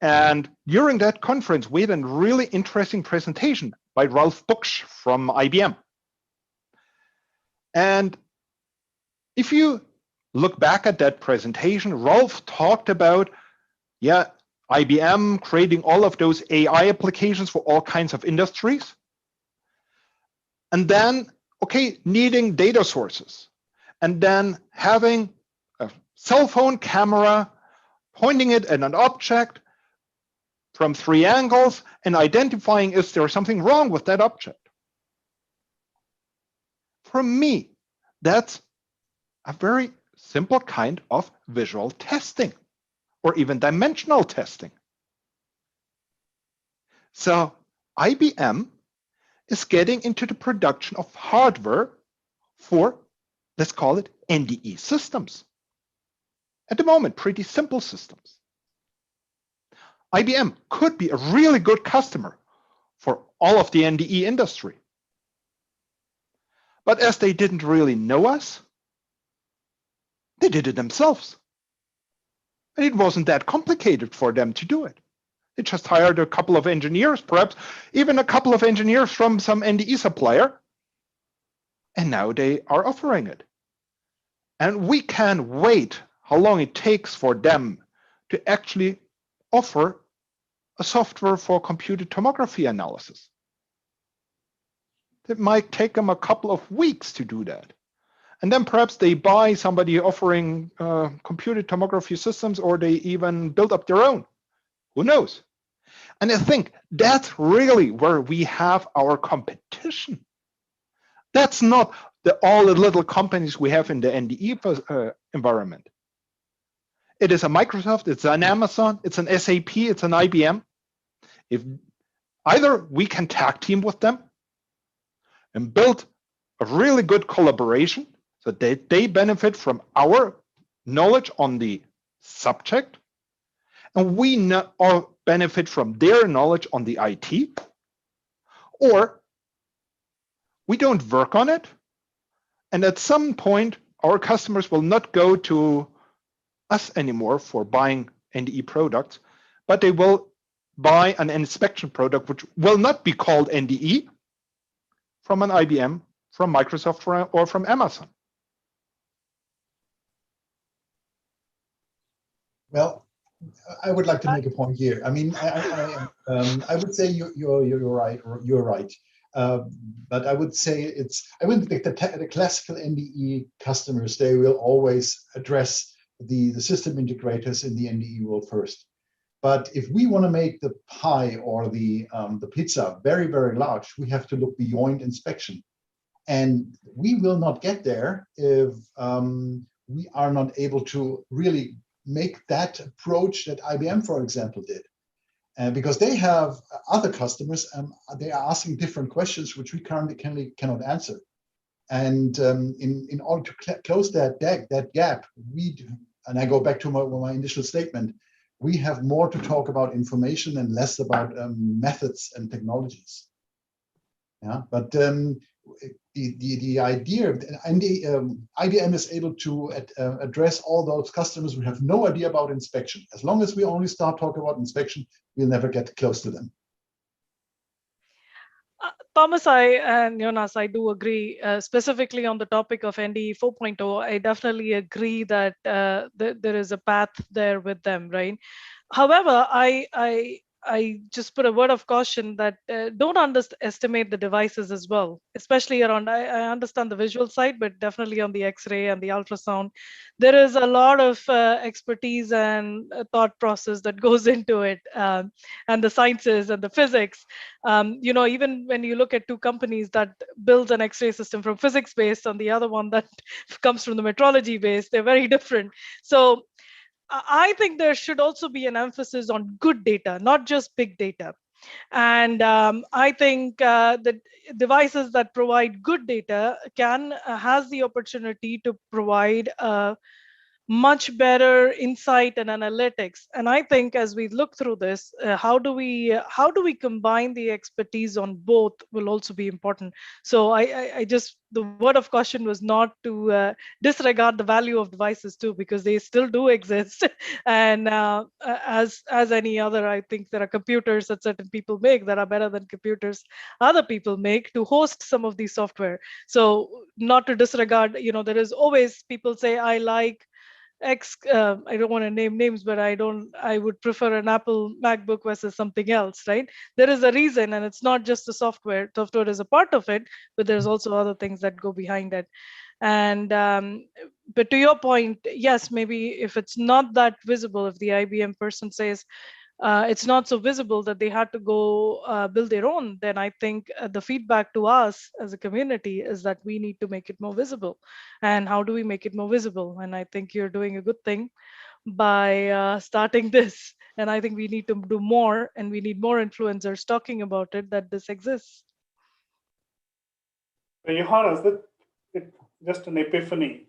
And during that conference, we had a really interesting presentation by Ralph Buksch from IBM. And if you look back at that presentation, Ralph talked about, IBM creating all of those AI applications for all kinds of industries. And then, needing data sources. And then having a cell phone camera, pointing it at an object from 3 angles and identifying is there something wrong with that object. For me, that's a very simple kind of visual testing or even dimensional testing. So IBM is getting into the production of hardware for, let's call it NDE systems. At the moment, pretty simple systems. IBM could be a really good customer for all of the NDE industry. But as they didn't really know us, they did it themselves. And it wasn't that complicated for them to do it. They just hired a couple of engineers, perhaps even a couple of engineers from some NDE supplier. And now they are offering it. And we can wait how long it takes for them to actually offer a software for computed tomography analysis. It might take them a couple of weeks to do that. And then perhaps they buy somebody offering computed tomography systems, or they even build up their own. Who knows? And I think that's really where we have our competition. That's not all the little companies we have in the NDE environment. It is a Microsoft, it's an Amazon, it's an SAP, it's an IBM. If either we can tag team with them and build a really good collaboration so that they benefit from our knowledge on the subject, and we benefit from their knowledge on the IT, or we don't work on it, and at some point our customers will not go to us anymore for buying NDE products, but they will buy an inspection product which will not be called NDE from an IBM, from Microsoft, or from Amazon. Well, I would like to make a point here. I mean, I would say you're right. You're right. But I would say I wouldn't think the classical NDE customers, they will always address the system integrators in the NDE world first. But if we want to make the pie or the pizza very, very large, we have to look beyond inspection. And we will not get there if we are not able to really make that approach that IBM, for example, did. Because they have other customers, they are asking different questions which we currently cannot answer. And in order to close that gap, and I go back to my initial statement, we have more to talk about information and less about methods and technologies. Yeah, but the idea, and IBM is able to address all those customers who have no idea about inspection. As long as we only start talking about inspection, we'll never get close to them. Thomas and Jonas, I do agree. Specifically on the topic of NDE 4.0, I definitely agree that there is a path there with them, right? However, I just put a word of caution that don't underestimate the devices as well, especially around, I understand the visual side, but definitely on the X-ray and the ultrasound. There is a lot of expertise and thought process that goes into it, and the sciences and the physics. Even when you look at two companies that builds an X-ray system from physics based and the other one that comes from the metrology based, they're very different. So I think there should also be an emphasis on good data, not just big data. And I think that devices that provide good data has the opportunity to provide much better insight and analytics. And I think as we look through this, how do we combine the expertise on both will also be important. So I just, the word of caution was not to disregard the value of devices too, because they still do exist. And as any other, I think there are computers that certain people make that are better than computers other people make to host some of these software. So not to disregard, there is always, people say, I like I don't want to name names, but I would prefer an Apple MacBook versus something else, right? There is a reason, and it's not just the software. Software is a part of it, but there's also other things that go behind it. And but to your point, yes, maybe if it's not that visible, if the IBM person says, it's not so visible that they had to go build their own, then I think the feedback to us as a community is that we need to make it more visible. And how do we make it more visible? And I think you're doing a good thing by starting this. And I think we need to do more, and we need more influencers talking about it, that this exists. Johannes, it's just an epiphany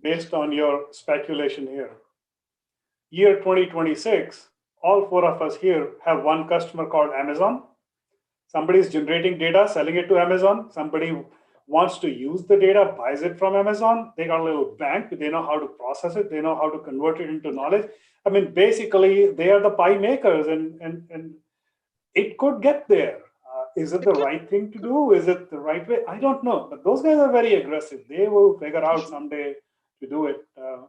based on your speculation here. Year 2026, all four of us here have one customer called Amazon. Somebody is generating data, selling it to Amazon. Somebody wants to use the data, buys it from Amazon. They got a little bank. They know how to process it. They know how to convert it into knowledge. I mean, basically, they are the pie makers, and it could get there. Is it the right thing to do? Is it the right way? I don't know. But those guys are very aggressive. They will figure out someday to do it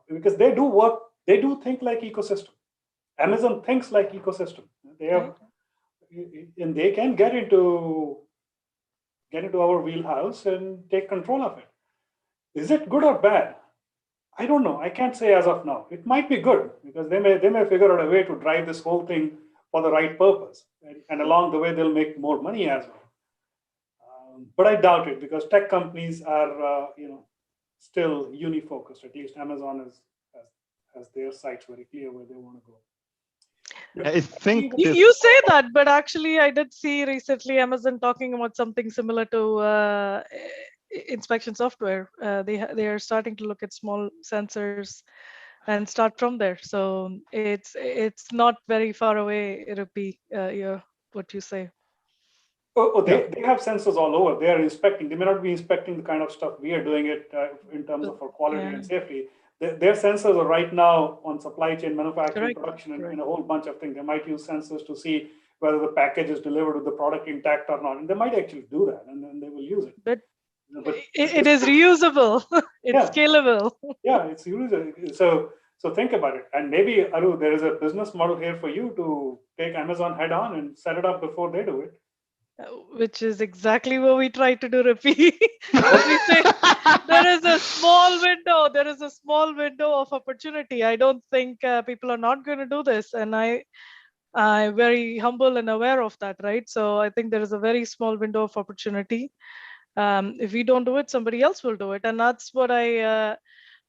because they do work. They do think like ecosystem. Amazon thinks like ecosystem. They have, and they can get into our wheelhouse and take control of it. Is it good or bad? I don't know. I can't say as of now. It might be good because they may figure out a way to drive this whole thing for the right purpose, and along the way they'll make more money as well. But I doubt it because tech companies are still uni-focused. At least Amazon has their sights very clear where they want to go. I think you say that, but actually I did see recently Amazon talking about something similar to inspection software. They are starting to look at small sensors and start from there. So it's not very far away, Ripi, what you say. They have sensors all over. They are inspecting. They may not be inspecting the kind of stuff we are doing it in terms of our quality and safety. Their sensors are right now on supply chain, manufacturing, production, and a whole bunch of things. They might use sensors to see whether the package is delivered with the product intact or not. And they might actually do that, and then they will use it. But it is reusable. It's scalable. Yeah, it's reusable. So think about it. And maybe, Aru, there is a business model here for you to take Amazon head on and set it up before they do it. Which is exactly what we try to do, Ripi. As we say, there is a small window. There is a small window of opportunity. I don't think people are not going to do this, and I'm very humble and aware of that, right? So I think there is a very small window of opportunity. If we don't do it, somebody else will do it, and that's what I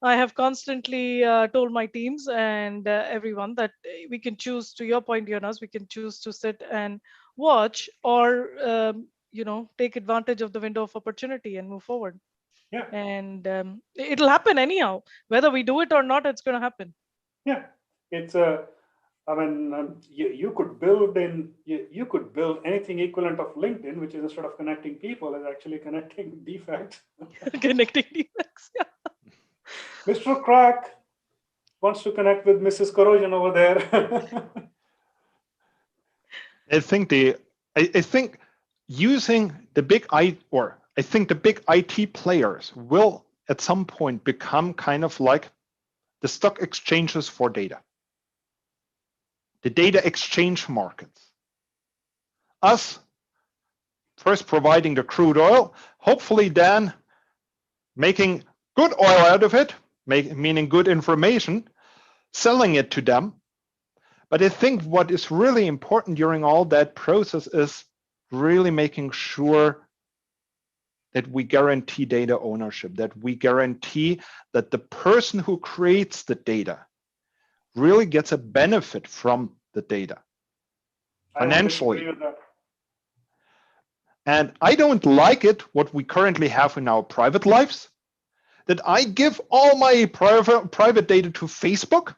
have constantly told my teams and everyone, that we can choose. To your point, Jonas, we can choose to sit and watch, or take advantage of the window of opportunity and move forward. Yeah. And it'll happen anyhow, whether we do it or not. It's going to happen. Yeah, it's I mean, you could build anything equivalent of LinkedIn, which is instead of connecting people, is actually connecting defects. Connecting defects. Yeah. Mr. Crack wants to connect with Mrs. Corrosion over there. I think using the big IT players will at some point become kind of like the stock exchanges for data. the data exchange markets. Us first providing the crude oil, hopefully then making good oil out of it, meaning good information, selling it to them. But I think what is really important during all that process is really making sure that we guarantee data ownership, that we guarantee that the person who creates the data really gets a benefit from the data financially. And I don't like it, what we currently have in our private lives, that I give all my private data to Facebook.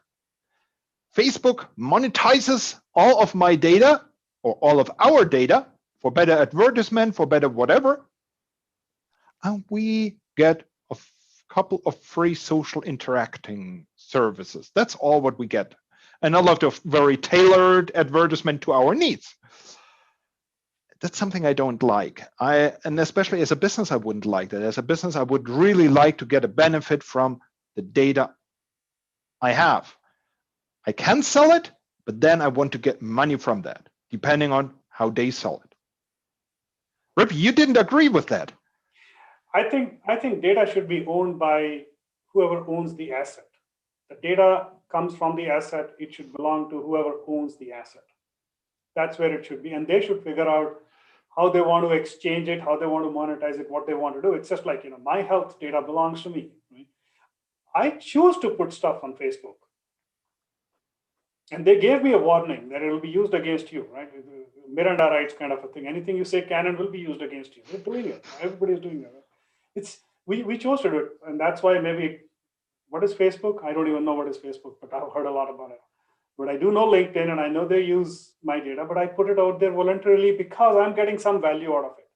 Facebook monetizes all of my data or all of our data for better advertisement, for better whatever. And we get a couple of free social interacting services. That's all what we get. And a lot of very tailored advertisement to our needs. That's something I don't like. And especially as a business, I wouldn't like that. As a business, I would really like to get a benefit from the data I have. I can sell it, but then I want to get money from that, depending on how they sell it. Ripi, you didn't agree with that. I think data should be owned by whoever owns the asset. The data comes from the asset. It should belong to whoever owns the asset. That's where it should be. And they should figure out how they want to exchange it, how they want to monetize it, what they want to do. It's just like, my health data belongs to me. Right? I choose to put stuff on Facebook. And they gave me a warning that it will be used against you, right? Miranda rights kind of a thing. Anything you say can and will be used against you. They're doing it. Everybody's doing it. We chose to do it. And that's why maybe, what is Facebook? I don't even know what is Facebook, but I've heard a lot about it. But I do know LinkedIn, and I know they use my data, but I put it out there voluntarily because I'm getting some value out of it.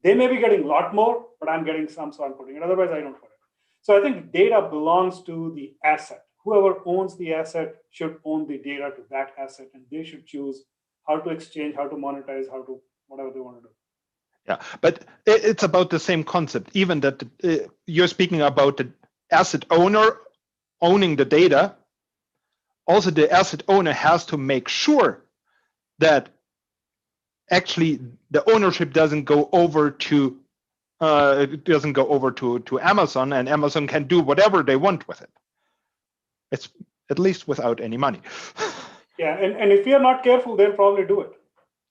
They may be getting a lot more, but I'm getting some, so I'm putting it. Otherwise, I don't put it. So I think data belongs to the asset. Whoever owns the asset should own the data to that asset, and they should choose how to exchange, how to monetize, how to whatever they want to do. Yeah, but it's about the same concept. Even that you're speaking about the asset owner owning the data. Also, the asset owner has to make sure that actually the ownership doesn't go over to Amazon, and Amazon can do whatever they want with it. It's at least without any money. Yeah, and if you're not careful, they'll probably do it.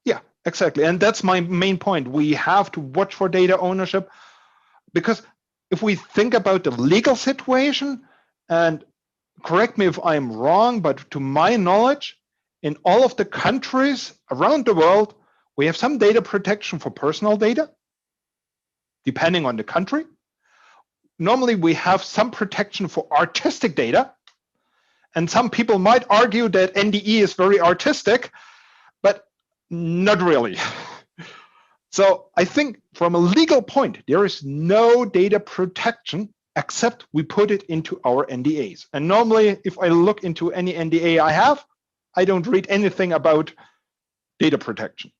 Yeah, exactly. And that's my main point. We have to watch for data ownership, because if we think about the legal situation, and correct me if I'm wrong, but to my knowledge, in all of the countries around the world, we have some data protection for personal data, depending on the country. Normally, we have some protection for artistic data. And some people might argue that NDE is very artistic, but not really. So I think from a legal point, there is no data protection except we put it into our NDAs. And normally, if I look into any NDA I have, I don't read anything about data protection.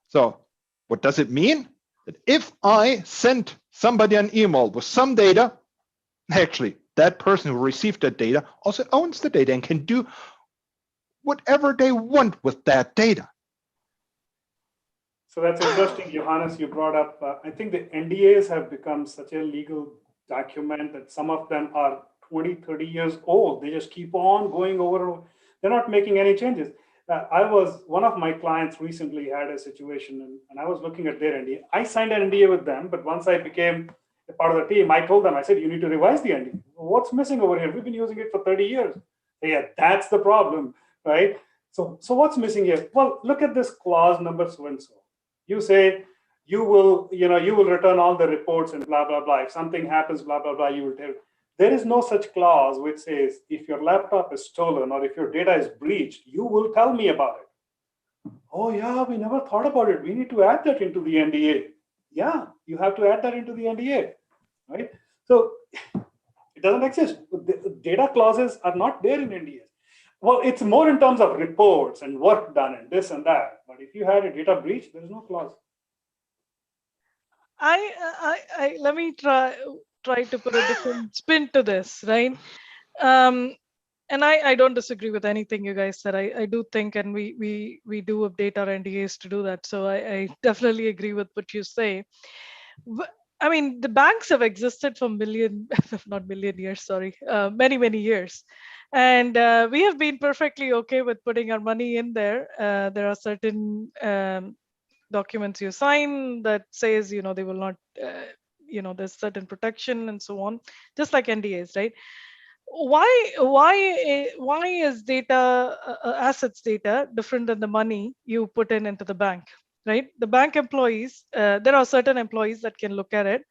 So what does it mean? That if I send somebody an email with some data, actually, that person who received that data also owns the data and can do whatever they want with that data. So that's interesting, Johannes, you brought up. I think the NDAs have become such a legal document that some of them are 20, 30 years old. They just keep on going over. They're not making any changes. One of my clients recently had a situation, and I was looking at their NDA. I signed an NDA with them, but once I became a part of the team, I told them, I said, you need to revise the NDA. What's missing over here? We've been using it for 30 years. Yeah, that's the problem, right? So what's missing here? Well, look at this clause number so and so. You say you will return all the reports and blah, blah, blah. If something happens, blah, blah, blah, you will tell. There is no such clause which says if your laptop is stolen or if your data is breached, you will tell me about it. Oh yeah, we never thought about it. We need to add that into the NDA. Yeah, you have to add that into the NDA, right? So it doesn't exist. The data clauses are not there in NDAs. Well, it's more in terms of reports and work done and this and that. But if you had a data breach, there's no clause. Let me try to put a different spin to this, right? And I don't disagree with anything you guys said. I do think, and we do update our NDAs to do that. So I definitely agree with what you say. I mean, the banks have existed for not million years, sorry, many years. And we have been perfectly okay with putting our money in there. There are certain documents you sign that says, they will not, there's certain protection and so on, just like NDAs, right? Why is data assets data different than the money you put into the bank, right? The bank employees, there are certain employees that can look at it.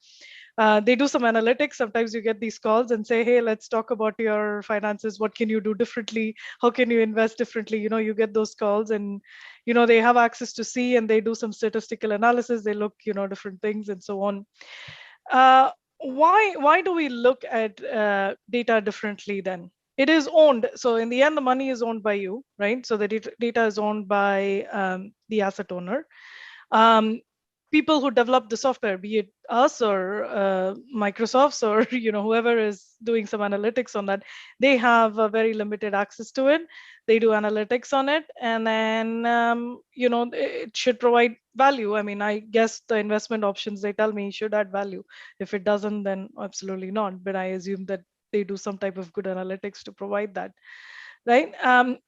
They do some analytics. Sometimes you get these calls and say, hey, let's talk about your finances. What can you do differently? How can you invest differently? You get those calls, and they have access to see, and they do some statistical analysis. They look different things and so on. Why do we look at data differently then? It is owned. So in the end, the money is owned by you, right? So the data is owned by the asset owner. People who develop the software, be it us or Microsoft's or whoever is doing some analytics on that, they have a very limited access to it. They do analytics on it, and then it should provide value. I mean, I guess the investment options they tell me should add value. If it doesn't, then absolutely not. But I assume that they do some type of good analytics to provide that. Right.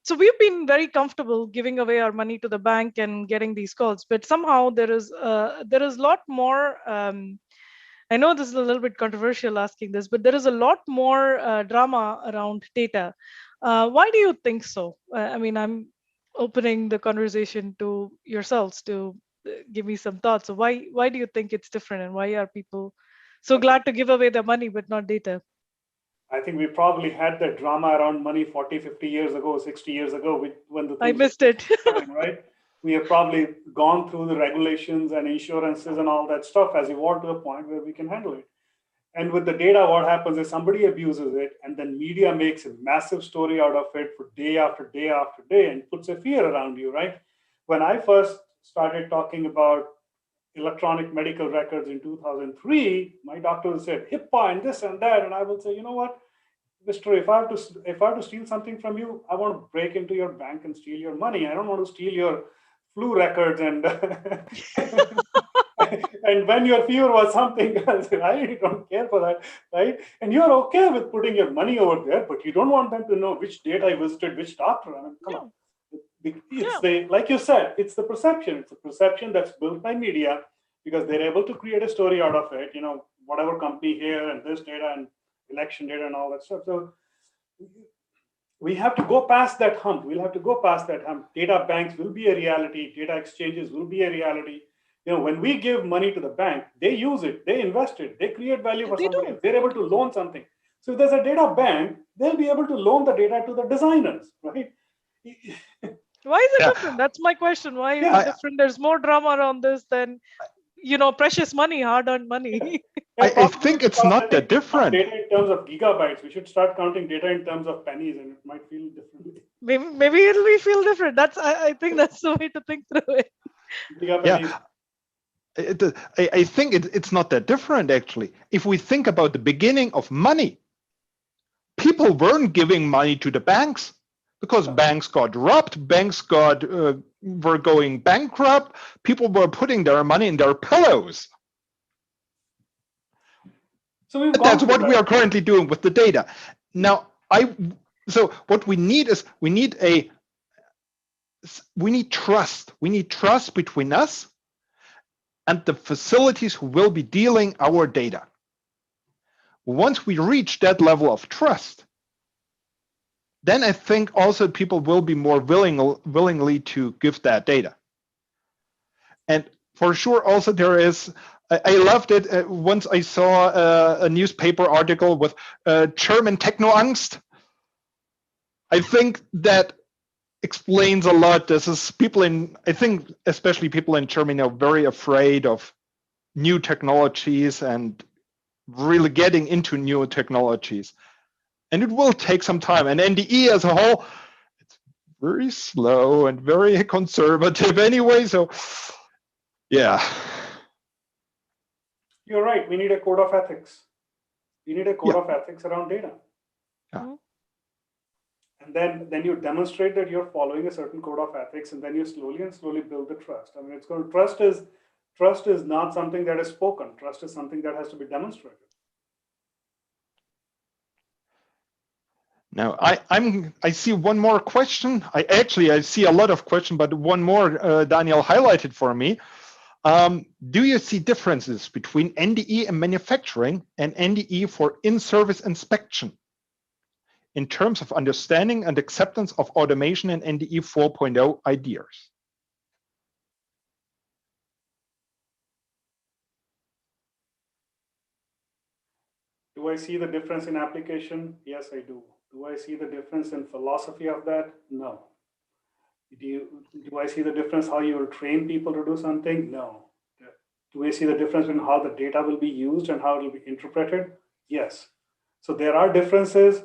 So we've been very comfortable giving away our money to the bank and getting these calls, but somehow there is a lot more. I know this is a little bit controversial asking this, but there is a lot more drama around data. Why do you think so? I mean, I'm opening the conversation to yourselves to give me some thoughts. So why do you think it's different, and why are people so glad to give away their money but not data? I think we probably had that drama around money 40, 50 years ago, 60 years ago, when the I missed it. Right? We have probably gone through the regulations and insurances and all that stuff as evolved to a point where we can handle it. And with the data, what happens is somebody abuses it, and then media makes a massive story out of it for day after day after day and puts a fear around you, right? When I first started talking about electronic medical records in 2003, my doctor said HIPAA and this and that, and I will say, you know what, Mister, if I have to steal something from you, I want to break into your bank and steal your money. I don't want to steal your flu records and and when your fever was something else. I don't care for that, right? And you're okay with putting your money over there, but you don't want them to know which date I visited, which doctor. I mean, come on. It's like you said, it's the perception. It's a perception that's built by media because they're able to create a story out of it. Whatever company here and this data and election data and all that stuff. So we have to go past that hump. We'll have to go past that hump. Data banks will be a reality. Data exchanges will be a reality. When we give money to the bank, they use it, they invest it, they create value for somebody else. They're able to loan something. So if there's a data bank, they'll be able to loan the data to the designers, right? Why is it different? That's my question. Why is it different? There's more drama around this than precious money, hard-earned money. I think it's not that different. Data in terms of gigabytes. We should start counting data in terms of pennies, and it might feel differently. Maybe it'll feel different. I think that's the way to think through it. Gigapennies. I think it's not that different, actually. If we think about the beginning of money, people weren't giving money to the banks because banks got robbed, banks were going bankrupt, people were putting their money in their pillows. So that's what we are currently doing with the data. Now, so what we need is we need trust. We need trust between us and the facilities who will be dealing our data. Once we reach that level of trust, then I think also people will be more willingly to give that data. And for sure, also there is, I loved it once I saw a newspaper article with German techno-angst. I think that explains a lot. This is I think especially people in Germany are very afraid of new technologies and really getting into new technologies. And it will take some time. And NDE as a whole, it's very slow and very conservative anyway. So, yeah. You're right. We need a code of ethics. We need a code of ethics around data. Yeah. And then you demonstrate that you're following a certain code of ethics, and then you slowly build the trust. I mean, it's going to, trust is not something that is spoken. Trust is something that has to be demonstrated. Now, I see one more question. I see a lot of questions, but one more Daniel highlighted for me. Do you see differences between NDE in manufacturing and NDE for in-service inspection in terms of understanding and acceptance of automation and NDE 4.0 ideas? Do I see the difference in application? Yes, I do. Do I see the difference in philosophy of that? No. Do I see the difference how you will train people to do something? No. Do I see the difference in how the data will be used and how it will be interpreted? Yes. So there are differences,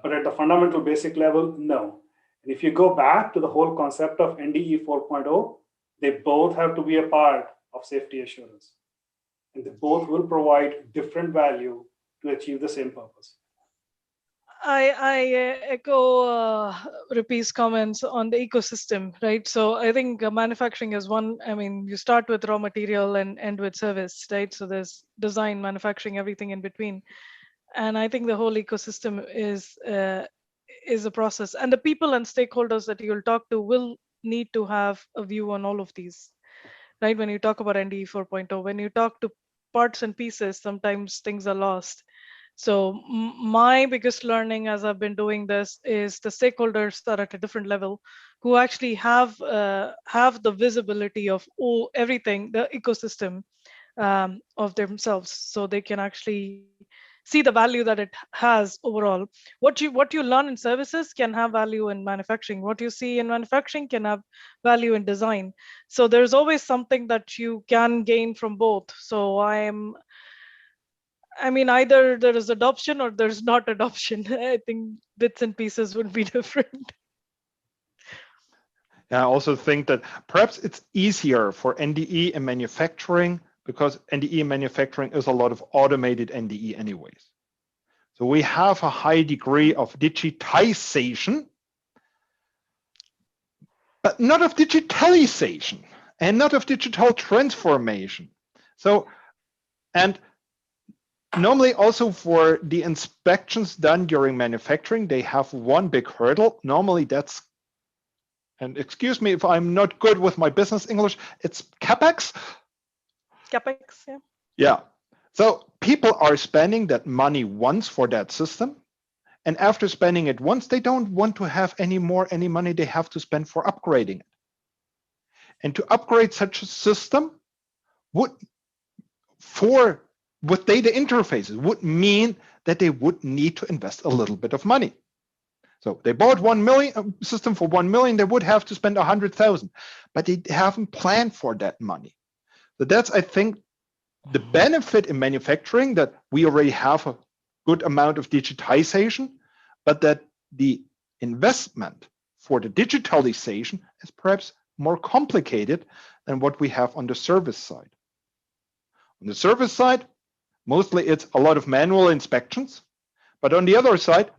but at the fundamental basic level, no. And if you go back to the whole concept of NDE 4.0, they both have to be a part of safety assurance. And they both will provide different value to achieve the same purpose. I echo Ripi's comments on the ecosystem, right? So I think manufacturing is one. I mean, you start with raw material and end with service, right? So there's design, manufacturing, everything in between, and I think the whole ecosystem is a process, and the people and stakeholders that you'll talk to will need to have a view on all of these, right? When you talk about NDE 4.0, when you talk to parts and pieces, sometimes things are lost. So my biggest learning as I've been doing this is the stakeholders are at a different level, who actually have the visibility of everything, the ecosystem of themselves, so they can actually see the value that it has overall. What you learn in services can have value in manufacturing. What you see in manufacturing can have value in design. So there's always something that you can gain from both. So I mean, either there is adoption or there's not adoption. I think bits and pieces would be different. I also think that perhaps it's easier for NDE in manufacturing because NDE in manufacturing is a lot of automated NDE anyways. So we have a high degree of digitization, but not of digitalization and not of digital transformation. So, and normally also for the inspections done during manufacturing, they have one big hurdle. Normally that's, and excuse me if I'm not good with my business English, it's CapEx. CapEx, yeah. Yeah. So people are spending that money once for that system. And after spending it once, they don't want to have any money they have to spend for upgrading it. And to upgrade such a system with data interfaces would mean that they would need to invest a little bit of money. So they bought 1 million system for 1 million, they would have to spend 100,000, but they haven't planned for that money. So that's, I think, the benefit in manufacturing, that we already have a good amount of digitization, but that the investment for the digitalization is perhaps more complicated than what we have on the service side. On the service side, mostly it's a lot of manual inspections, but on the other side,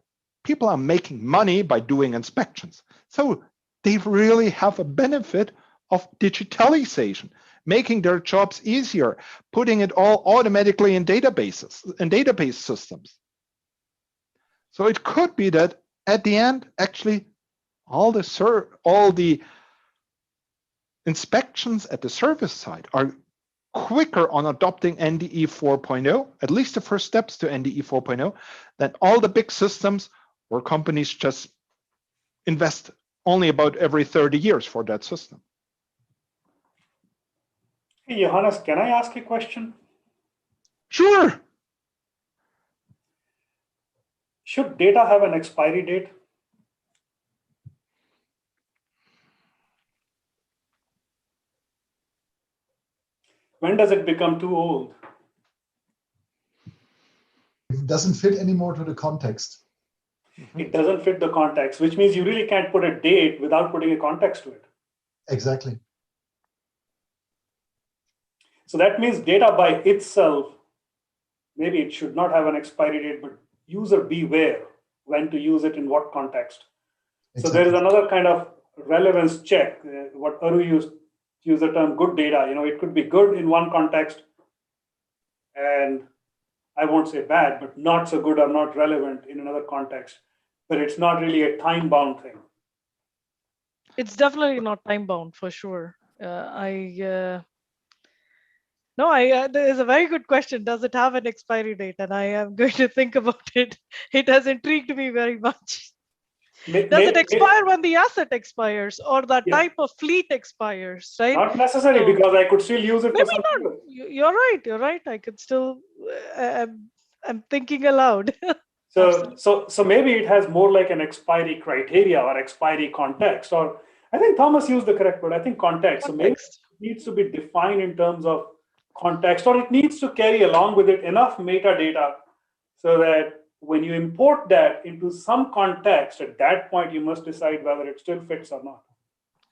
people are making money by doing inspections. So they really have a benefit of digitalization, making their jobs easier, putting it all automatically in databases and database systems. So it could be that at the end, actually, all the inspections at the service side are quicker on adopting NDE 4.0, at least the first steps to NDE 4.0, than all the big systems where companies just invest only about every 30 years for that system. Hey, Johannes, can I ask a question? Sure. Should data have an expiry date? When does it become too old? It doesn't fit anymore to the context. It doesn't fit the context, which means you really can't put a date without putting a context to it. Exactly. So that means data by itself, maybe it should not have an expiry date, but user beware. when to use it in what context. Exactly. So there is another kind of relevance check. What Aru used the term good data. It could be good in one context, and I won't say bad, but not so good or not relevant in another context. But it's not really a time-bound thing. It's definitely not time-bound for sure. There is a very good question. Does it have an expiry date? And I am going to think about it. It has intrigued me very much. Does it expire when the asset expires or the type of fleet expires, right? Not necessarily, because I could still use it for something else. You're right. I could still, I'm thinking aloud. So maybe it has more like an expiry criteria or expiry context, or I think Thomas used the correct word. I think context. So maybe it needs to be defined in terms of context, or it needs to carry along with it enough metadata so that when you import that into some context, at that point, you must decide whether it still fits or not.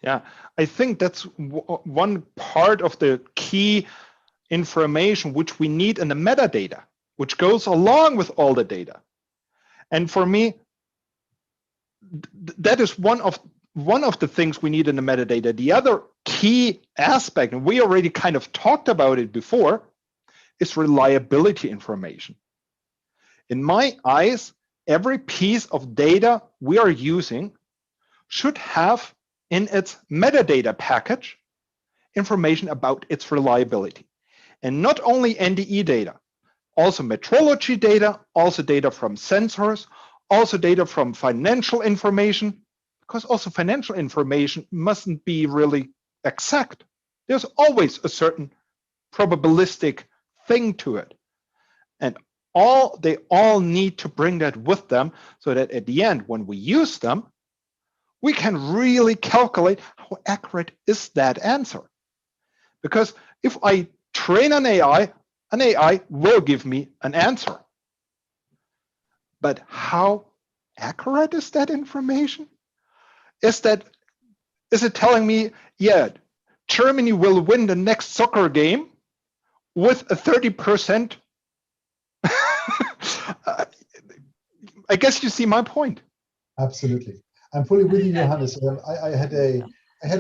Yeah, I think that's one part of the key information which we need in the metadata, which goes along with all the data. And for me, that is one of the things we need in the metadata. The other key aspect, and we already kind of talked about it before, is reliability information. In my eyes, every piece of data we are using should have in its metadata package information about its reliability. And not only NDE data, also metrology data, also data from sensors, also data from financial information, because also financial information mustn't be really exact. There's always a certain probabilistic thing to it. And they all need to bring that with them so that at the end, when we use them, we can really calculate how accurate is that answer. Because if I train an AI will give me an answer. But how accurate is that information? Is it telling me, yeah, Germany will win the next soccer game with a 30%? I guess you see my point. Absolutely. I'm fully with you, Johannes. I had a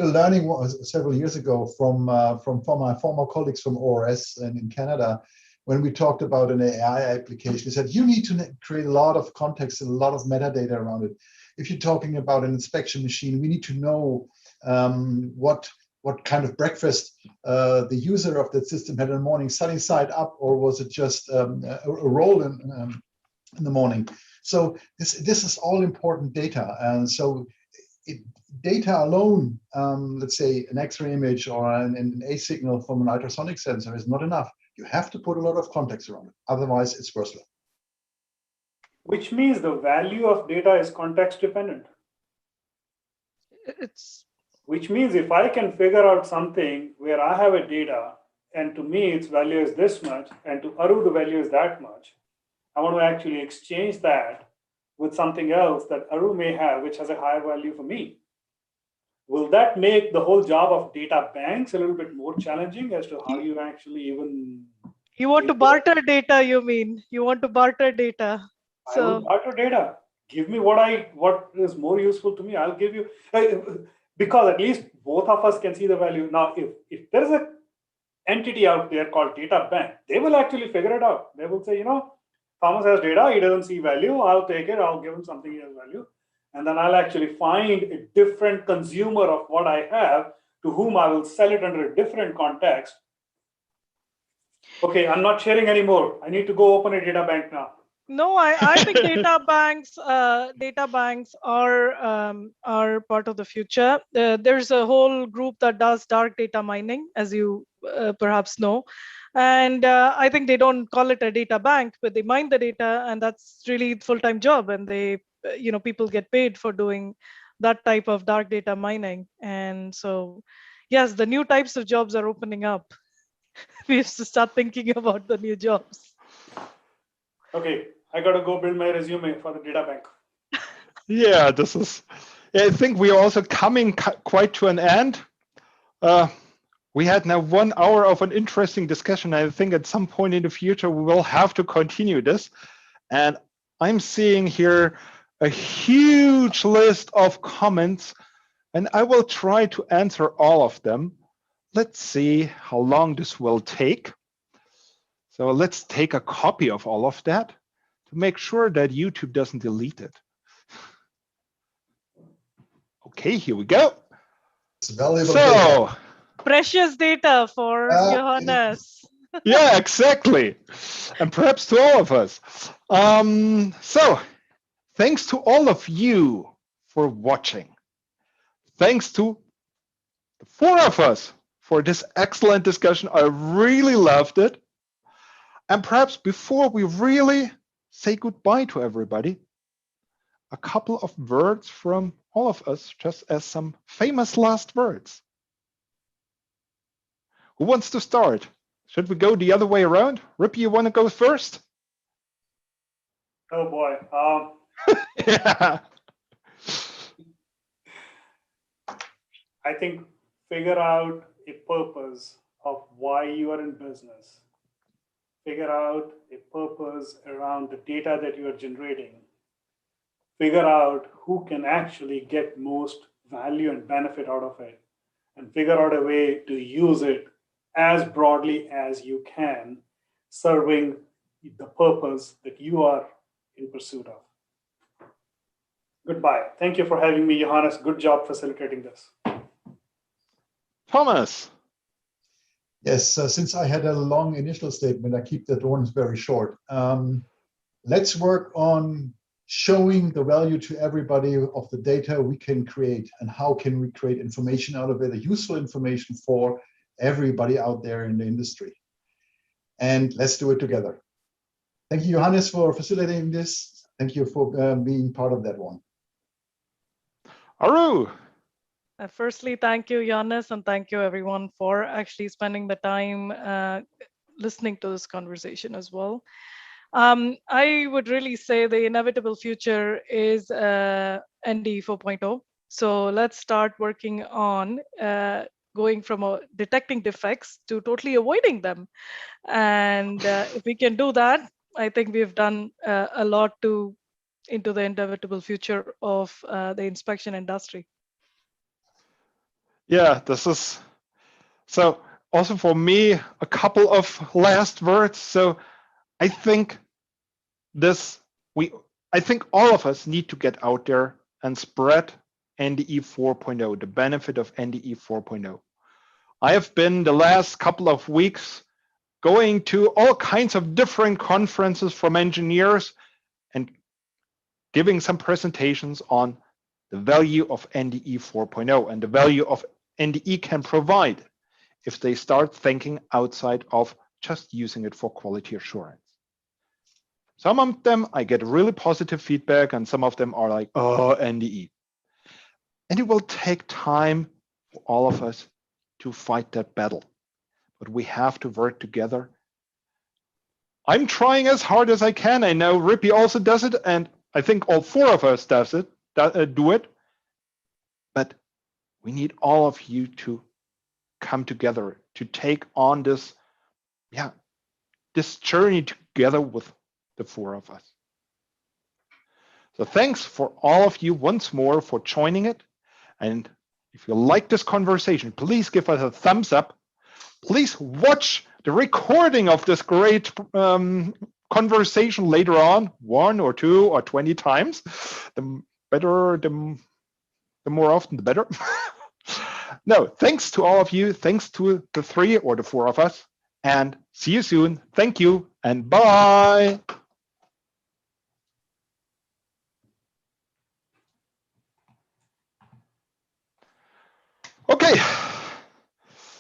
learning several years ago from my former colleagues from ORS and in Canada, when we talked about an AI application. They said, you need to create a lot of context and a lot of metadata around it. If you're talking about an inspection machine, we need to know what kind of breakfast the user of that system had in the morning, sunny side up, or was it just a roll in the morning? So this is all important data, and so data alone, let's say an X-ray image or an A signal from an ultrasonic sensor is not enough. You have to put a lot of context around it, otherwise it's worthless. Which means the value of data is context dependent. Which means if I can figure out something where I have a data, and to me its value is this much, and to Aru the value is that much, I want to actually exchange that with something else that Aru may have, which has a higher value for me. Will that make the whole job of data banks a little bit more challenging as to how you actually even... You want to barter data, you mean? You want to barter data. I will barter data. Give me what is more useful to me. I'll give you... Because at least both of us can see the value. Now, if there's an entity out there called data bank, they will actually figure it out. They will say, Thomas has data, he doesn't see value, I'll take it, I'll give him something he has value. And then I'll actually find a different consumer of what I have to whom I will sell it under a different context. Okay, I'm not sharing anymore. I need to go open a data bank now. No, I think data banks are part of the future. There's a whole group that does dark data mining, as you perhaps know. And I think they don't call it a data bank, but they mine the data, and that's really a full-time job. And they, people get paid for doing that type of dark data mining. And so, yes, the new types of jobs are opening up. We have to start thinking about the new jobs. Okay, I got to go build my resume for the data bank. Yeah, I think we are also coming quite to an end. We had now 1 hour of an interesting discussion. I think at some point in the future, we will have to continue this. And I'm seeing here a huge list of comments, and I will try to answer all of them. Let's see how long this will take. So let's take a copy of all of that to make sure that YouTube doesn't delete it. Okay, here we go. It's valuable So, data. Precious data for Johannes. Yeah, exactly. And perhaps to all of us. So, thanks to all of you for watching. Thanks to the 4 of us for this excellent discussion. I really loved it. And perhaps before we really say goodbye to everybody, a couple of words from all of us, just as some famous last words. Who wants to start? Should we go the other way around? Ripi, you want to go first? Oh boy. Yeah. I think figure out a purpose of why you are in business. Figure out a purpose around the data that you are generating. Figure out who can actually get most value and benefit out of it, and figure out a way to use it as broadly as you can, serving the purpose that you are in pursuit of. Goodbye. Thank you for having me, Johannes. Good job facilitating this. Thomas. Yes, since I had a long initial statement, I keep that one very short. Let's work on showing the value to everybody of the data we can create, and how can we create information out of it, a useful information for everybody out there in the industry. And let's do it together. Thank you, Johannes, for facilitating this. Thank you for being part of that one. Aru. Firstly, thank you, Johannes, and thank you everyone for actually spending the time listening to this conversation as well. I would really say the inevitable future is NDE 4.0. So let's start working on going from detecting defects to totally avoiding them. And if we can do that, I think we've done a lot into the inevitable future of the inspection industry. Yeah, this is so also for me, a couple of last words. So I think I think all of us need to get out there and spread NDE 4.0, the benefit of NDE 4.0. I have been the last couple of weeks going to all kinds of different conferences from engineers and giving some presentations on the value of NDE 4.0 and the value of NDE can provide if they start thinking outside of just using it for quality assurance. Some of them I get really positive feedback, and some of them are like, oh, NDE. And it will take time for all of us to fight that battle, but we have to work together. I'm trying as hard as I can. I know Ripi also does it, and I think all 4 of us do it. But we need all of you to come together to take on this journey together with the 4 of us. So thanks for all of you once more for joining it. And if you like this conversation, please give us a thumbs up. Please watch the recording of this great conversation later on, 1 or 2 or 20 times. The better, the more often, the better. No, thanks to all of you. Thanks to the 3 or the 4 of us. And see you soon. Thank you and bye. Okay.